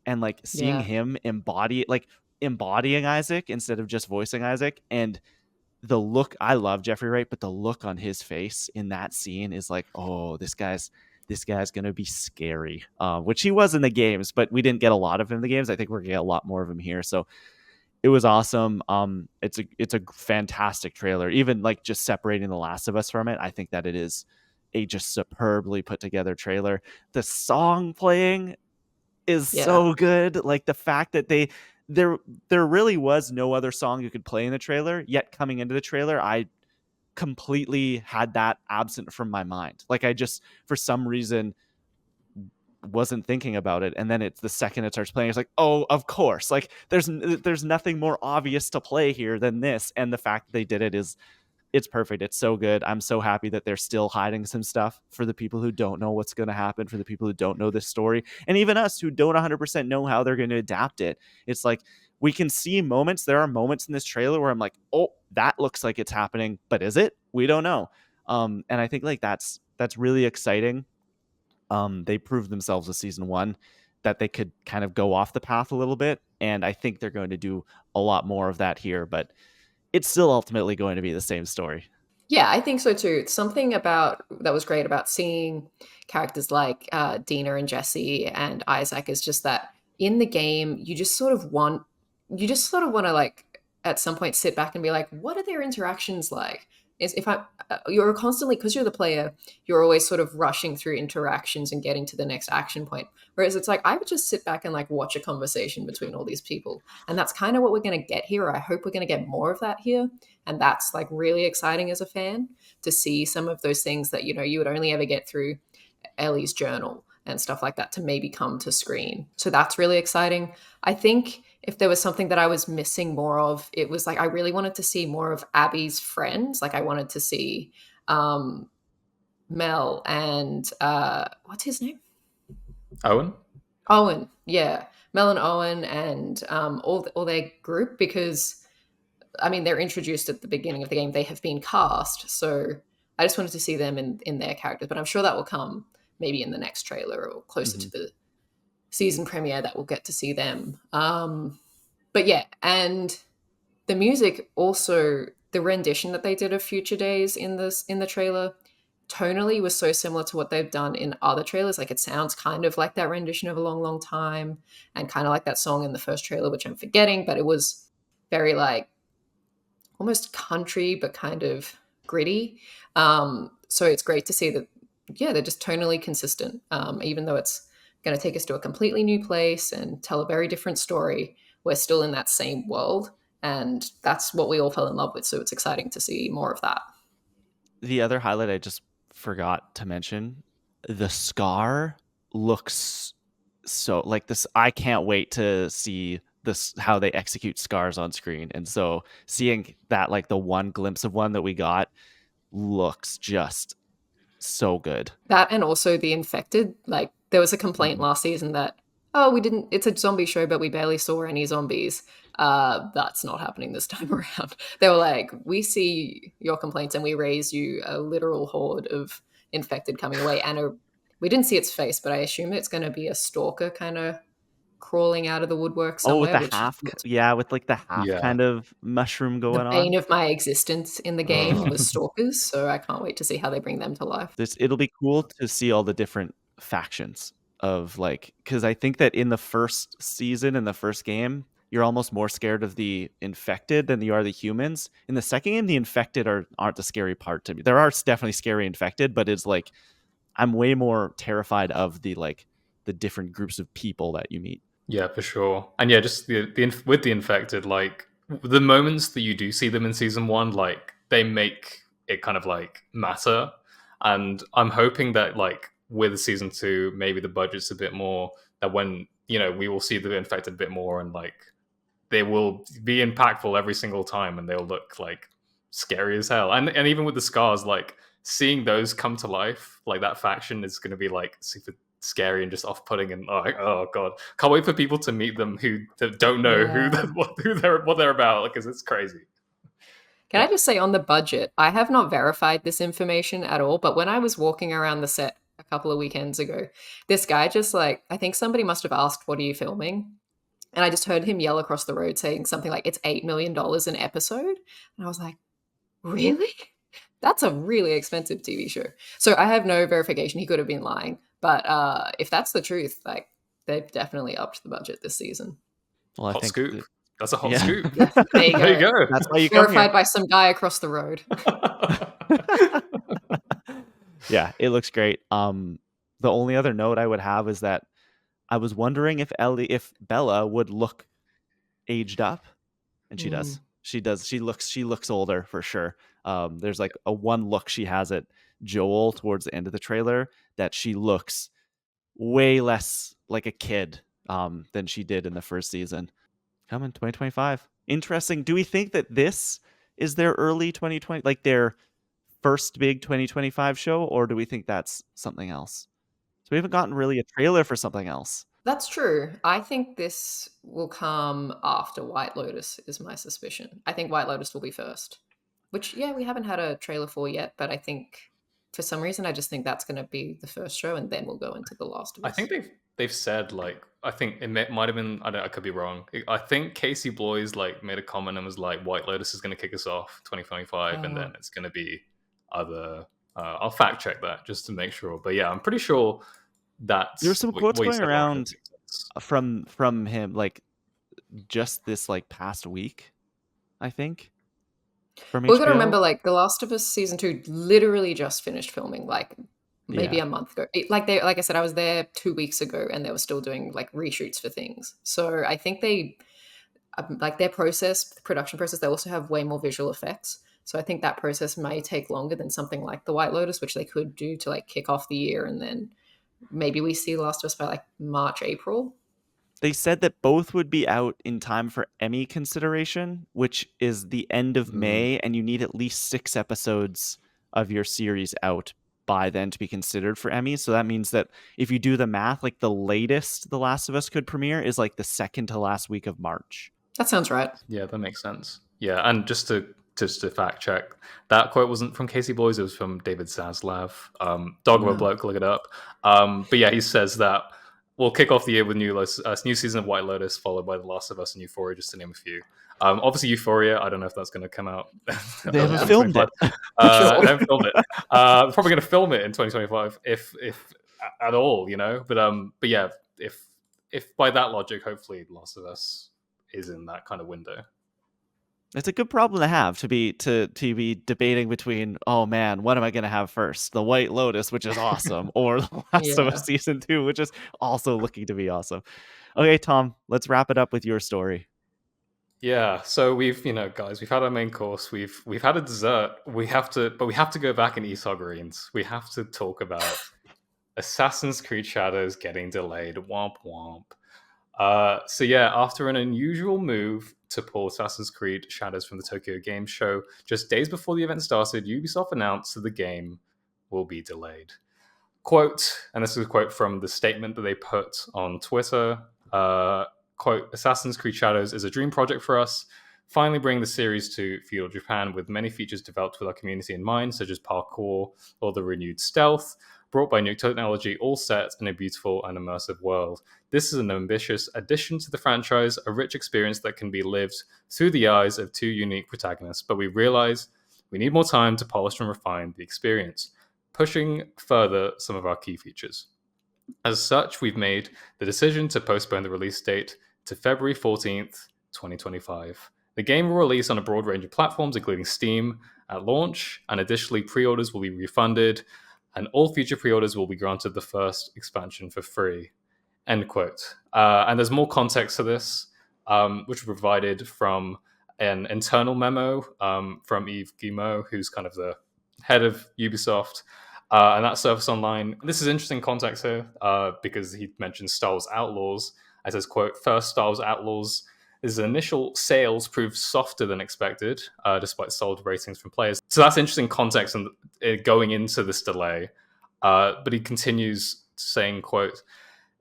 and like seeing him embodying Isaac instead of just voicing Isaac. And the look, I love Jeffrey Wright, but the look on his face in that scene is like, oh, this guy's gonna be scary, which he was in the games, but we didn't get a lot of him in the games. I think we're gonna get a lot more of him here. So it was awesome. It's a fantastic trailer. Even like just separating The Last of Us from it, I think that it is a just superbly put together trailer. The song playing is so good. Like, the fact that there really was no other song you could play in the trailer, yet coming into the trailer, I completely had that absent from my mind. Like, I just, for some reason, wasn't thinking about it, and then it's the second it starts playing, it's like, oh, of course. Like, there's nothing more obvious to play here than this, and the fact that they did it it's perfect. It's so good. I'm so happy that they're still hiding some stuff for the people who don't know what's going to happen, for the people who don't know this story, and even us who don't 100% know how they're going to adapt it. It's like, we can see moments. There are moments in this trailer where I'm like, oh, that looks like it's happening, but is it? We don't know. And I think like that's really exciting. They proved themselves with season one that they could kind of go off the path a little bit, and I think they're going to do a lot more of that here, but it's still ultimately going to be the same story. Yeah, I think so too. Something about that was great about seeing characters like Dina and Jesse and Isaac is just that in the game you just sort of want to like at some point sit back and be like, what are their interactions like? Is if I you're constantly, because you're the player, you're always sort of rushing through interactions and getting to the next action point. Whereas it's like I would just sit back and like watch a conversation between all these people, and that's kind of what we're going to get here. Or I hope we're going to get more of that here, and that's like really exciting as a fan to see some of those things that you would only ever get through Ellie's journal and stuff like that to maybe come to screen. So that's really exciting. I think if there was something that I was missing more of, it was like I really wanted to see more of Abby's friends. Like I wanted to see Mel and what's his name? Owen, yeah. Mel and Owen and all their group, because I mean they're introduced at the beginning of the game. They have been cast, so I just wanted to see them in their characters. But I'm sure that will come maybe in the next trailer or closer to the season premiere that we'll get to see them. But yeah, and the music also, the rendition that they did of Future Days in the trailer tonally was so similar to what they've done in other trailers. Like it sounds kind of like that rendition of A Long Long Time, and kind of like that song in the first trailer, which I'm forgetting, but it was very like almost country but kind of gritty. So it's great to see that, yeah, they're just tonally consistent, even though it's going to take us to a completely new place and tell a very different story. We're still in that same world, and that's what we all fell in love with. So it's exciting to see more of that. The other highlight I just forgot to mention, the scar looks so like this. I can't wait to see this, how they execute scars on screen. And so seeing that, like the one glimpse of one that we got, looks just so good. That, and also the infected. Like there was a complaint last season that, it's a zombie show, but we barely saw any zombies. That's not happening this time around. They were like, we see your complaints and we raise you a literal horde of infected coming away. And we didn't see its face, but I assume it's going to be a stalker kind of crawling out of the woodwork somewhere. With the half, with like the half kind of mushroom going on. The bane of my existence in the game was stalkers, so I can't wait to see how they bring them to life. It'll be cool to see all the different factions of like, because I think that in the first season, in the first game, you're almost more scared of the infected than you are the humans. In the second game, the infected aren't the scary part to me. There are definitely scary infected, but it's like I'm way more terrified of the different groups of people that you meet. Yeah, for sure. And yeah, just with the infected, like the moments that you do see them in season 1, like they make it kind of like matter. And I'm hoping that like with season 2, maybe the budget's a bit more, that when, we will see the infected a bit more, and like they will be impactful every single time, and they'll look like scary as hell. And even with the scars, like seeing those come to life, like that faction is going to be like super scary and just off-putting, and oh god, can't wait for people to meet them who don't know what they're about, because it's crazy. Can I just say, on the budget, I have not verified this information at all, but when I was walking around the set a couple of weekends ago, this guy just like, I think somebody must have asked, what are you filming? And I just heard him yell across the road saying something like, it's $8 million an episode. And I was like, really? That's a really expensive TV show. So I have no verification. He could have been lying. But if that's the truth, like they've definitely upped the budget this season. Well, hot scoop. That's a hot scoop. Yeah, there you go. That's why you verified by some guy across the road. Yeah, it looks great. The only other note I would have is that I was wondering if Bella would look aged up, and she does. She does. She looks older for sure. There's like a one look she has at Joel towards the end of the trailer that she looks way less like a kid than she did in the first season. Coming 2025. Interesting. Do we think that this is their early 2020, like their first big 2025 show, or do we think that's something else? So we haven't gotten really a trailer for something else. That's true. I think this will come after White Lotus, is my suspicion. I think White Lotus will be first, which, yeah, we haven't had a trailer for yet, but I think for some reason I just think that's going to be the first show, and then we'll go into The Last of Us. I think they've said, like, I think it might have been, I could be wrong. I think Casey Bloys like made a comment and was like, White Lotus is going to kick us off 2025, and then it's going to be other. I'll fact check that just to make sure. But yeah, I'm pretty sure that's. There's some quotes going around from him, like just this like past week, I think, from Well, we got to HBO. remember, like, The Last of Us season 2 literally just finished filming, like maybe Yeah. a month ago. Like I said, I was there 2 weeks ago, and they were still doing like reshoots for things. So I think they like their production process. They also have way more visual effects. So I think that process may take longer than something like The White Lotus, which they could do to like kick off the year, and then maybe we see Last of Us by like March, April. They said that both would be out in time for Emmy consideration, which is the end of May, and you need at least 6 episodes of your series out by then to be considered for Emmy. So that means that if you do the math, like the latest The Last of Us could premiere is like the second to last week of March. That sounds right. Yeah, that makes sense. Yeah, and just to fact check, that quote wasn't from Casey Boys; it was from David Zaslav. Dog of a bloke, look it up. But yeah, he says that we'll kick off the year with new season of White Lotus, followed by The Last of Us and Euphoria, just to name a few. Obviously, Euphoria. I don't know if that's going to come out. They haven't filmed it. They haven't filmed it. They're probably going to film it in 2025, if at all, you know. But yeah, if by that logic, hopefully, Last of Us is in that kind of window. It's a good problem to have, to be debating between, oh man, what am I going to have first? The White Lotus, which is awesome, or The Last of Us Season 2, which is also looking to be awesome. Okay, Tom, let's wrap it up with your story. Yeah, so guys, we've had our main course, we've had a dessert. We have to go back and eat our greens. We have to talk about Assassin's Creed Shadows getting delayed. Womp womp. So yeah, after an unusual move to pull Assassin's Creed Shadows from the Tokyo Game Show, just days before the event started, Ubisoft announced that the game will be delayed. Quote, and this is a quote from the statement that they put on Twitter, quote, Assassin's Creed Shadows is a dream project for us, finally bringing the series to feudal Japan with many features developed with our community in mind, such as parkour or the renewed stealth, brought by new technology, all set in a beautiful and immersive world. This is an ambitious addition to the franchise, a rich experience that can be lived through the eyes of two unique protagonists, but we realize we need more time to polish and refine the experience, pushing further some of our key features. As such, we've made the decision to postpone the release date to February 14th, 2025. The game will release on a broad range of platforms, including Steam, at launch, and additionally, pre-orders will be refunded, and all future pre-orders will be granted the first expansion for free. End quote. And there's more context to this, which was provided from an internal memo from Yves Guillemot, who's kind of the head of Ubisoft, and that surfaced online. This is interesting context here because he mentions Star Wars Outlaws. I says, quote, first Star Wars Outlaws' initial sales proved softer than expected, despite solid ratings from players. So that's interesting context and going into this delay. But he continues saying, quote,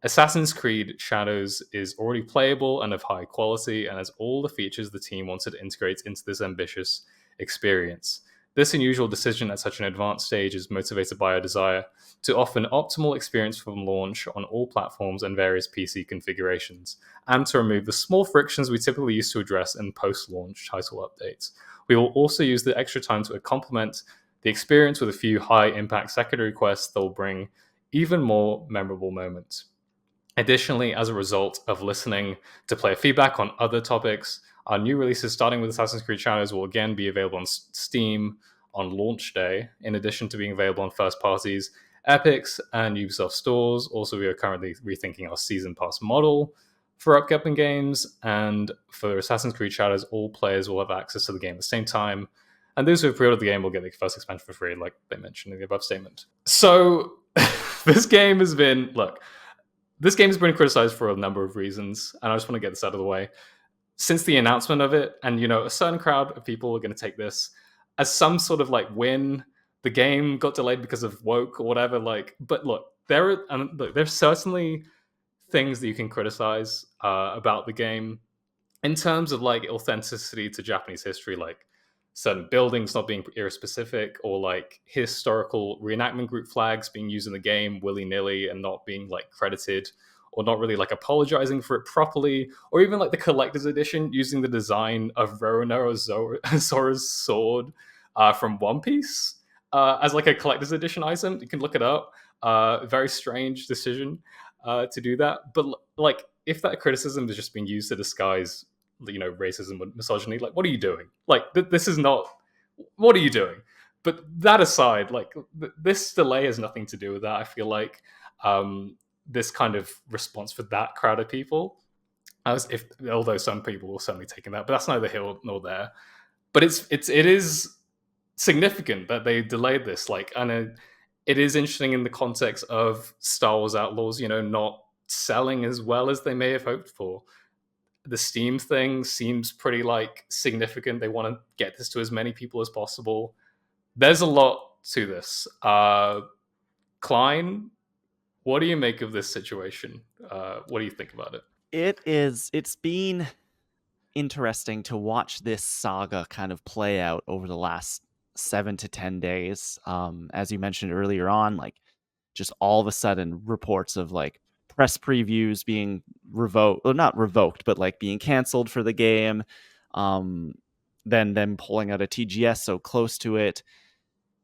Assassin's Creed Shadows is already playable and of high quality and has all the features the team wanted to integrate into this ambitious experience. This unusual decision at such an advanced stage is motivated by a desire to offer an optimal experience from launch on all platforms and various PC configurations, and to remove the small frictions we typically use to address in post-launch title updates. We will also use the extra time to complement the experience with a few high-impact secondary quests that will bring even more memorable moments. Additionally, as a result of listening to player feedback on other topics, our new releases, starting with Assassin's Creed Shadows, will again be available on Steam on launch day, in addition to being available on first parties, Epic's, and Ubisoft stores. Also, we are currently rethinking our season pass model for upcoming games, and for Assassin's Creed Shadows, all players will have access to the game at the same time, and those who have pre-ordered the game will get the first expansion for free, like they mentioned in the above statement. So, this game has been criticized for a number of reasons, and I just want to get this out of the way. Since the announcement of it, and a certain crowd of people are going to take this as some sort of like win. The game got delayed because of woke or whatever. But look, there's certainly things that you can criticize about the game in terms of like authenticity to Japanese history, like certain buildings not being era specific, or like historical reenactment group flags being used in the game willy-nilly and not being like credited, or not really like apologizing for it properly, or even like the collector's edition using the design of Roronoa sword from One Piece as like a collector's edition item. You can look it up. Very strange decision to do that. But like, if that criticism is just being used to disguise racism and misogyny. Like, what are you doing? Like, this is not. What are you doing? But that aside, like this delay has nothing to do with that. I feel like this kind of response for that crowd of people, although some people will certainly taken that, but that's neither here nor there. But it is significant that they delayed this. Like, and it is interesting in the context of Star Wars Outlaws, not selling as well as they may have hoped for. The Steam thing seems pretty like significant. They want to get this to as many people as possible. There's a lot to this. Klein, what do you make of this situation? What do you think about it? It's been interesting to watch this saga kind of play out over the last 7 to 10 days. As you mentioned earlier on, like just all of a sudden reports of like press previews being revoked, well, not revoked, but like being canceled for the game. Then them pulling out a TGS so close to it.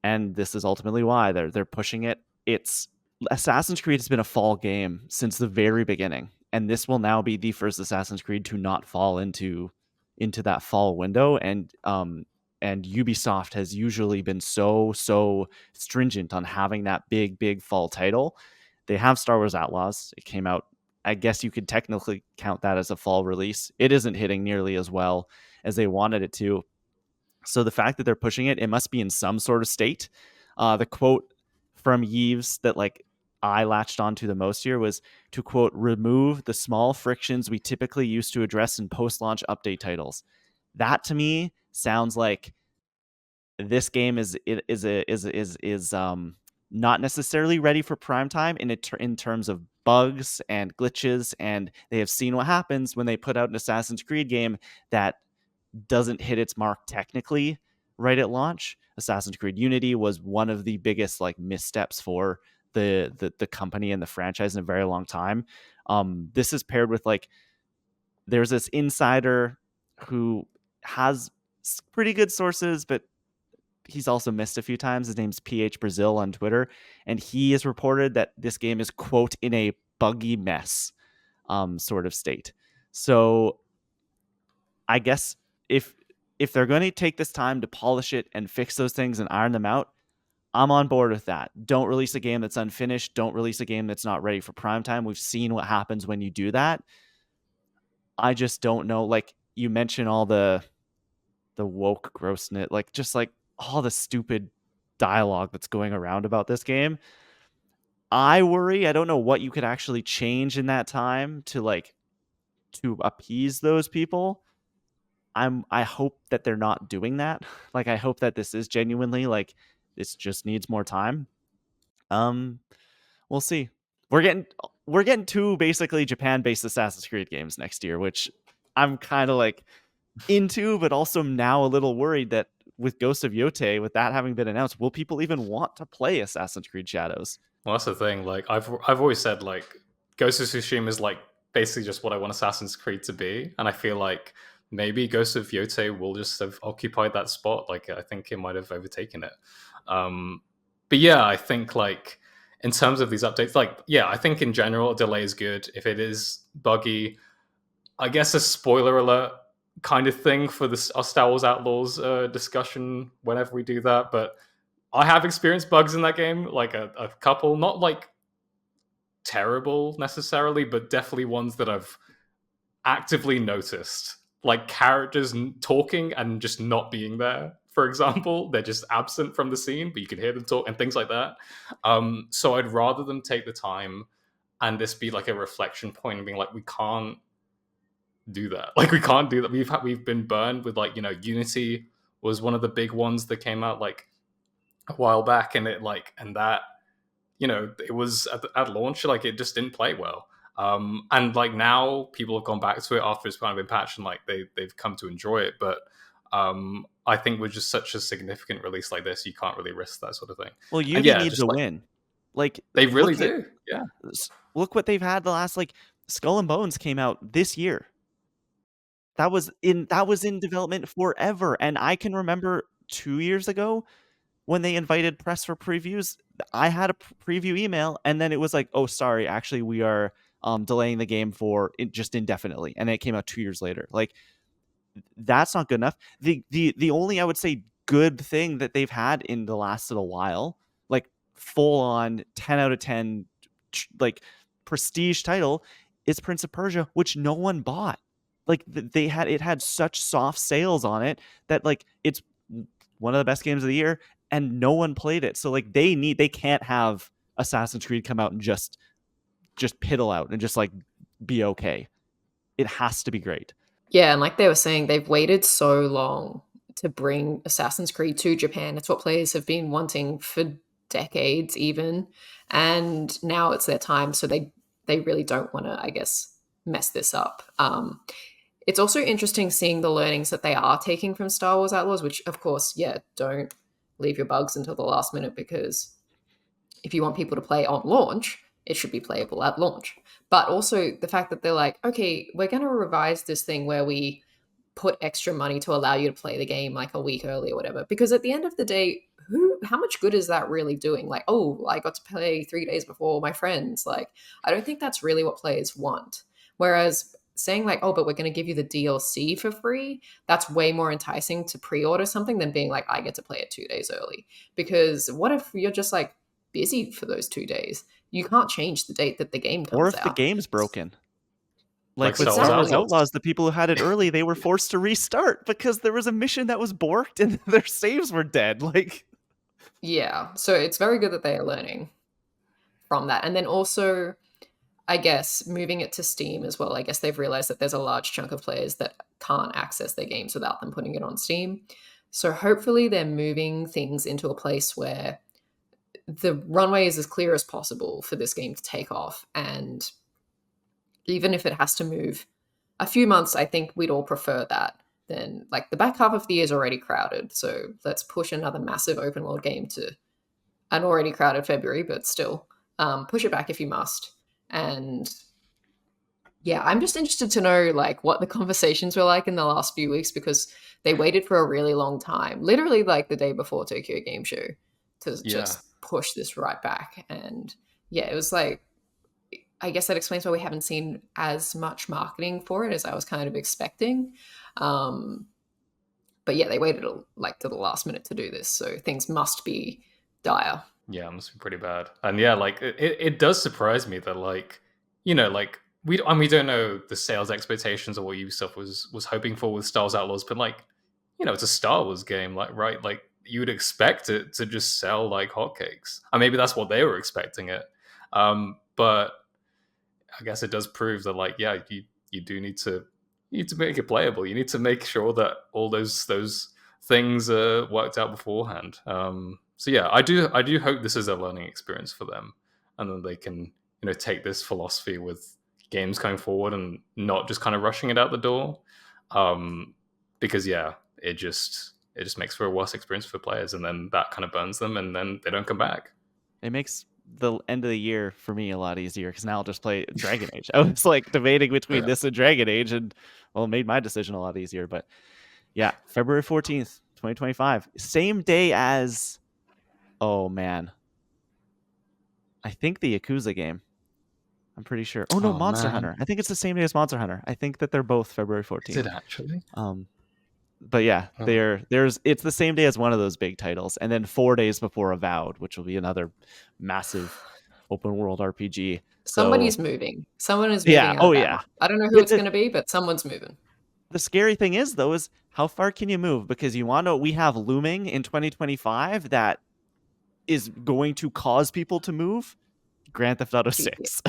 And this is ultimately why they're pushing it. It's Assassin's Creed has been a fall game since the very beginning, and this will now be the first Assassin's Creed to not fall into that fall window. And Ubisoft has usually been so stringent on having that big fall title. They have Star Wars Outlaws. It came out, I guess you could technically count that as a fall release. It isn't hitting nearly as well as they wanted it to. So the fact that they're pushing it, it must be in some sort of state. The quote from Yves that like I latched onto the most here was to quote, remove the small frictions we typically used to address in post-launch update titles. That to me sounds like this game is not necessarily ready for prime time in terms of bugs and glitches, and they have seen what happens when they put out an Assassin's Creed game that doesn't hit its mark technically right at launch. Assassin's Creed Unity was one of the biggest like missteps for the company and the franchise in a very long time. This is paired with like there's this insider who has pretty good sources, but he's also missed a few times. His name's PH Brazil on Twitter, and he has reported that this game is quote in a buggy mess sort of state. So I guess if they're going to take this time to polish it and fix those things and iron them out, I'm on board with that. Don't release a game that's unfinished. Don't release a game that's not ready for prime time. We've seen what happens when you do that. I just don't know. Like you mentioned all the woke grossness, like just like all the stupid dialogue that's going around about this game. I worry. I don't know what you could actually change in that time to appease those people. I hope that they're not doing that. Like I hope that this is genuinely like this just needs more time. We'll see. We're getting two basically Japan-based Assassin's Creed games next year, which I'm kind of like into, but also now a little worried that with Ghost of Yotei, with that having been announced, will people even want to play Assassin's Creed Shadows? Well, that's the thing. Like I've always said, like Ghost of Tsushima is like basically just what I want Assassin's Creed to be, and I feel like maybe Ghost of Yotei will just have occupied that spot. Like I think it might have overtaken it. But yeah, I think like in terms of these updates, like yeah, I think in general a delay is good. If it is buggy, I guess a spoiler alert kind of thing for the Star Wars Outlaws discussion whenever we do that. But I have experienced bugs in that game, like a couple, not like terrible necessarily, but definitely ones that I've actively noticed. Like characters talking and just not being there, for example. They're just absent from the scene, but you can hear them talk and things like that. So I'd rather them take the time and this be like a reflection point and being like, we can't do that. Like we can't do that. We've been burned with like, Unity was one of the big ones that came out like a while back, and it was at launch, like it just didn't play well. And like now people have gone back to it after it's kind of been patched and like they've come to enjoy it. But I think with just such a significant release like this, you can't really risk that sort of thing. Well, Unity needs a win. Like they really do. Yeah. Look what they've had the last like Skull and Bones came out this year. That was in development forever. And I can remember 2 years ago when they invited press for previews, I had a preview email and then it was like, oh, sorry, actually we are delaying the game for just indefinitely. And it came out 2 years later. Like that's not good enough. The only, I would say, good thing that they've had in the last little while, like full on 10 out of 10 like prestige title, is Prince of Persia, which no one bought. Like it had such soft sales on it that like it's one of the best games of the year and no one played it. So like they can't have Assassin's Creed come out and just piddle out and just like be okay. It has to be great. Yeah, and like they were saying, they've waited so long to bring Assassin's Creed to Japan. It's what players have been wanting for decades even, and now it's their time, so they really don't want to, I guess, mess this up. It's also interesting seeing the learnings that they are taking from Star Wars Outlaws, which of course, yeah, don't leave your bugs until the last minute, because if you want people to play on launch, it should be playable at launch. But also the fact that they're like, okay, we're going to revise this thing where we put extra money to allow you to play the game like a week early or whatever. Because at the end of the day, how much good is that really doing? Like, oh, I got to play 3 days before my friends. Like, I don't think that's really what players want. Whereas saying like, oh, but we're going to give you the DLC for free, that's way more enticing to pre-order something than being like, I get to play it 2 days early. Because what if you're just like busy for those 2 days? You can't change the date that the game comes out. Or if the game's broken. Like with Star Star Wars Wars Outlaws, the people who had it early, they were forced to restart because there was a mission that was borked and their saves were dead. Like, yeah, so it's very good that they are learning from that. And then also, I guess, moving it to Steam as well. I guess they've realized that there's a large chunk of players that can't access their games without them putting it on Steam. So hopefully they're moving things into a place where the runway is as clear as possible for this game to take off. And even if it has to move a few months, I think we'd all prefer that. Then, like, the back half of the year is already crowded, so let's push another massive open world game to an already crowded February, but still, push it back if you must. And yeah, I'm just interested to know like what the conversations were like in the last few weeks, because they waited for a really long time, literally like the day before Tokyo Game Show, to just push this right back. And yeah, it was like, I guess that explains why we haven't seen as much marketing for it as I was kind of expecting. But yeah, they waited like to the last minute to do this, so things must be dire. Yeah, it must be pretty bad. And yeah, like it does surprise me that like, you know, like we don't know the sales expectations or what Ubisoft was hoping for with Star Wars Outlaws, but like, you know, it's a Star Wars game, like, right? Like you would expect it to just sell like hotcakes. And maybe that's what they were expecting it. But I guess it does prove that like, yeah, you do need to make it playable. You need to make sure that all those things are worked out beforehand. So yeah, I do hope this is a learning experience for them, and then they can, you know, take this philosophy with games going forward and not just kind of rushing it out the door. Because yeah, it just makes for a worse experience for players, and then that kind of burns them, and then they don't come back. it makes the end of the year for me a lot easier because now I'll just play Dragon Age. I was like debating between this and Dragon Age, and well, it made my decision a lot easier. But yeah, February 14th, 2025, same day as, oh man, I think the Yakuza game. I'm pretty sure. Oh no, Monster Hunter. I think it's the same day as Monster Hunter. I think that they're both February 14th. Is it actually? But yeah, it's the same day as one of those big titles, and then 4 days before Avowed, which will be another massive open world RPG. Somebody's moving. Someone is moving. Yeah. Oh yeah. I don't know who it's going to be, but someone's moving. The scary thing is, though, is how far can you move? Because you want to know what we have looming in 2025 that is going to cause people to move? Grand Theft Auto 6.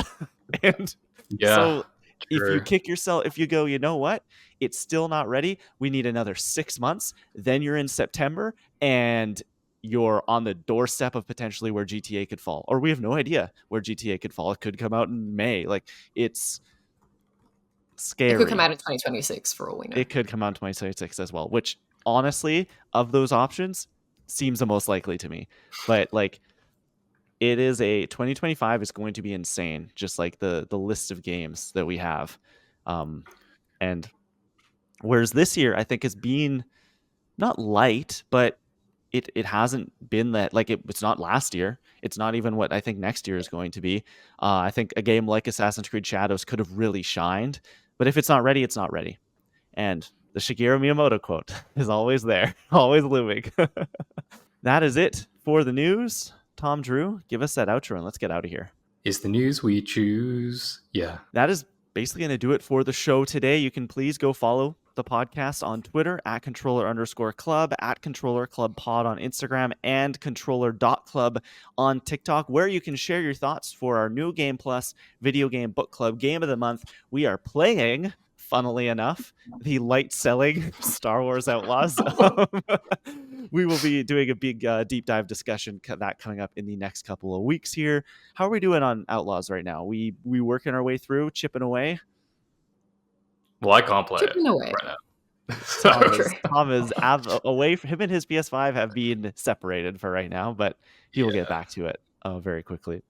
And so if you kick yourself, if you go, you know what? It's still not ready. We need another 6 months. Then you're in September and you're on the doorstep of potentially where GTA could fall. Or we have no idea where GTA could fall. It could come out in May. Like, it's scary. It could come out in 2026 for all we know. It could come out in 2026 as well, which honestly, of those options, seems the most likely to me. But like, it is 2025 is going to be insane, just like the list of games that we have. And whereas this year, I think, has been not light, but it hasn't been that, like, it's not last year. It's not even what I think next year is going to be. I think a game like Assassin's Creed Shadows could have really shined, but if it's not ready, it's not ready. And the Shigeru Miyamoto quote is always there, always looming. That is it for the news. Tom, Drew, give us that outro and let's get out of here. Is the news we choose? Yeah. That is basically going to do it for the show today. You can please go follow the podcast on Twitter at controller_club, at controllerclubpod on Instagram, and controller.club on TikTok, where you can share your thoughts for our new Game Plus video game book club game of the month. We are playing, funnily enough, the light-selling Star Wars Outlaws. We will be doing a big deep dive discussion that coming up in the next couple of weeks here. How are we doing on Outlaws right now? We working our way through, chipping away? Well, I can't play Chipping it away. right now. Tom is away from him, and his PS5 have been separated for right now, but he will get back to it very quickly.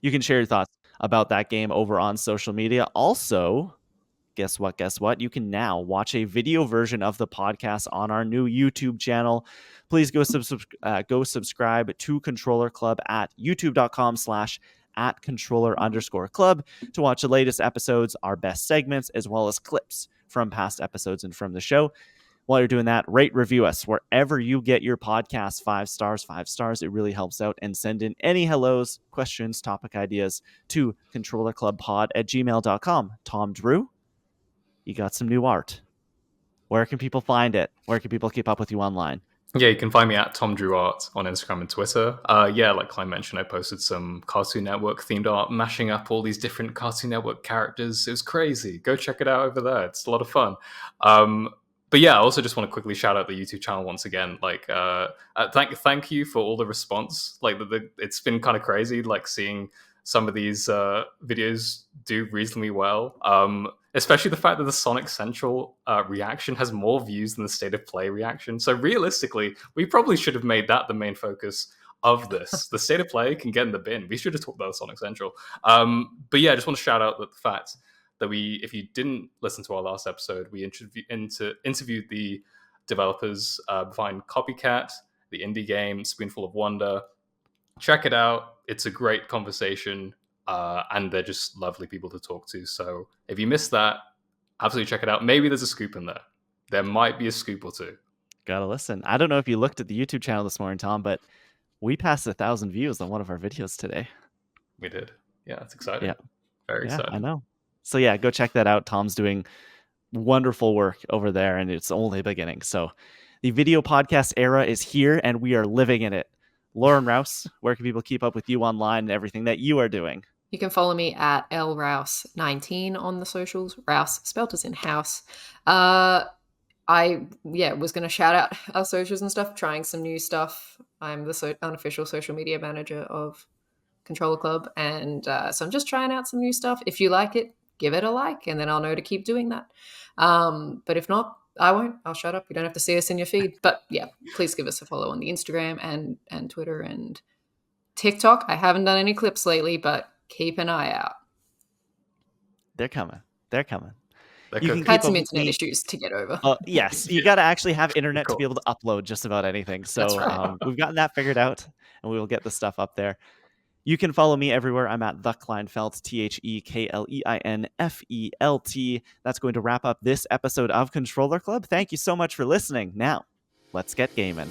You can share your thoughts about that game over on social media. Also, guess what? You can now watch a video version of the podcast on our new YouTube channel. Please go subscribe to Controller Club at youtube.com/@controller_club to watch the latest episodes, our best segments, as well as clips from past episodes and from the show. While you're doing that, rate, review us wherever you get your podcast. 5 stars. It really helps out. And send in any hellos, questions, topic ideas to controllerclubpod@gmail.com. Tom, Drew, you got some new art. Where can people find it? Where can people keep up with you online? Yeah, you can find me at Tom Drew Art on Instagram and Twitter. Like Klein mentioned, I posted some Cartoon Network themed art, mashing up all these different Cartoon Network characters. It was crazy. Go check it out over there. It's a lot of fun. But yeah, I also just want to quickly shout out the YouTube channel once again. Like, thank you for all the response. Like, it's been kind of crazy, like seeing some of these videos do reasonably well. Especially the fact that the Sonic Central reaction has more views than the State of Play reaction. So realistically, we probably should have made that the main focus of this. The State of Play can get in the bin. We should have talked about Sonic Central. But yeah, I just want to shout out the fact that if you didn't listen to our last episode, we interviewed the developers behind Copycat, the indie game Spoonful of Wonder. Check it out. It's a great conversation. And they're just lovely people to talk to. So if you missed that, absolutely check it out. Maybe there's a scoop in there. There might be a scoop or two. Gotta listen. I don't know if you looked at the YouTube channel this morning, Tom, but we passed 1,000 views on one of our videos today. We did. Yeah, it's exciting. Yeah. Very exciting. I know. So yeah, go check that out. Tom's doing wonderful work over there, and it's only beginning. So the video podcast era is here, and we are living in it. Lauren Rouse, where can people keep up with you online and everything that you are doing? You can follow me at lrouse19 on the socials. Rouse spelled as in house. I was going to shout out our socials and stuff, trying some new stuff. I'm the unofficial social media manager of Controller Club, and so I'm just trying out some new stuff. If you like it, give it a like, and then I'll know to keep doing that. But if not, I won't. I'll shut up. You don't have to see us in your feed. But yeah, please give us a follow on the Instagram and Twitter and TikTok. I haven't done any clips lately, but keep an eye out. They're coming. You had some internet issues to get over. Yes, you got to actually have internet to be able to upload just about anything. So right. We've gotten that figured out, and we will get the stuff up there. You can follow me everywhere. I'm at the Kleinfelt, TheKleinFelt. That's going to wrap up this episode of Controller Club. Thank you so much for listening. Now, let's get gaming.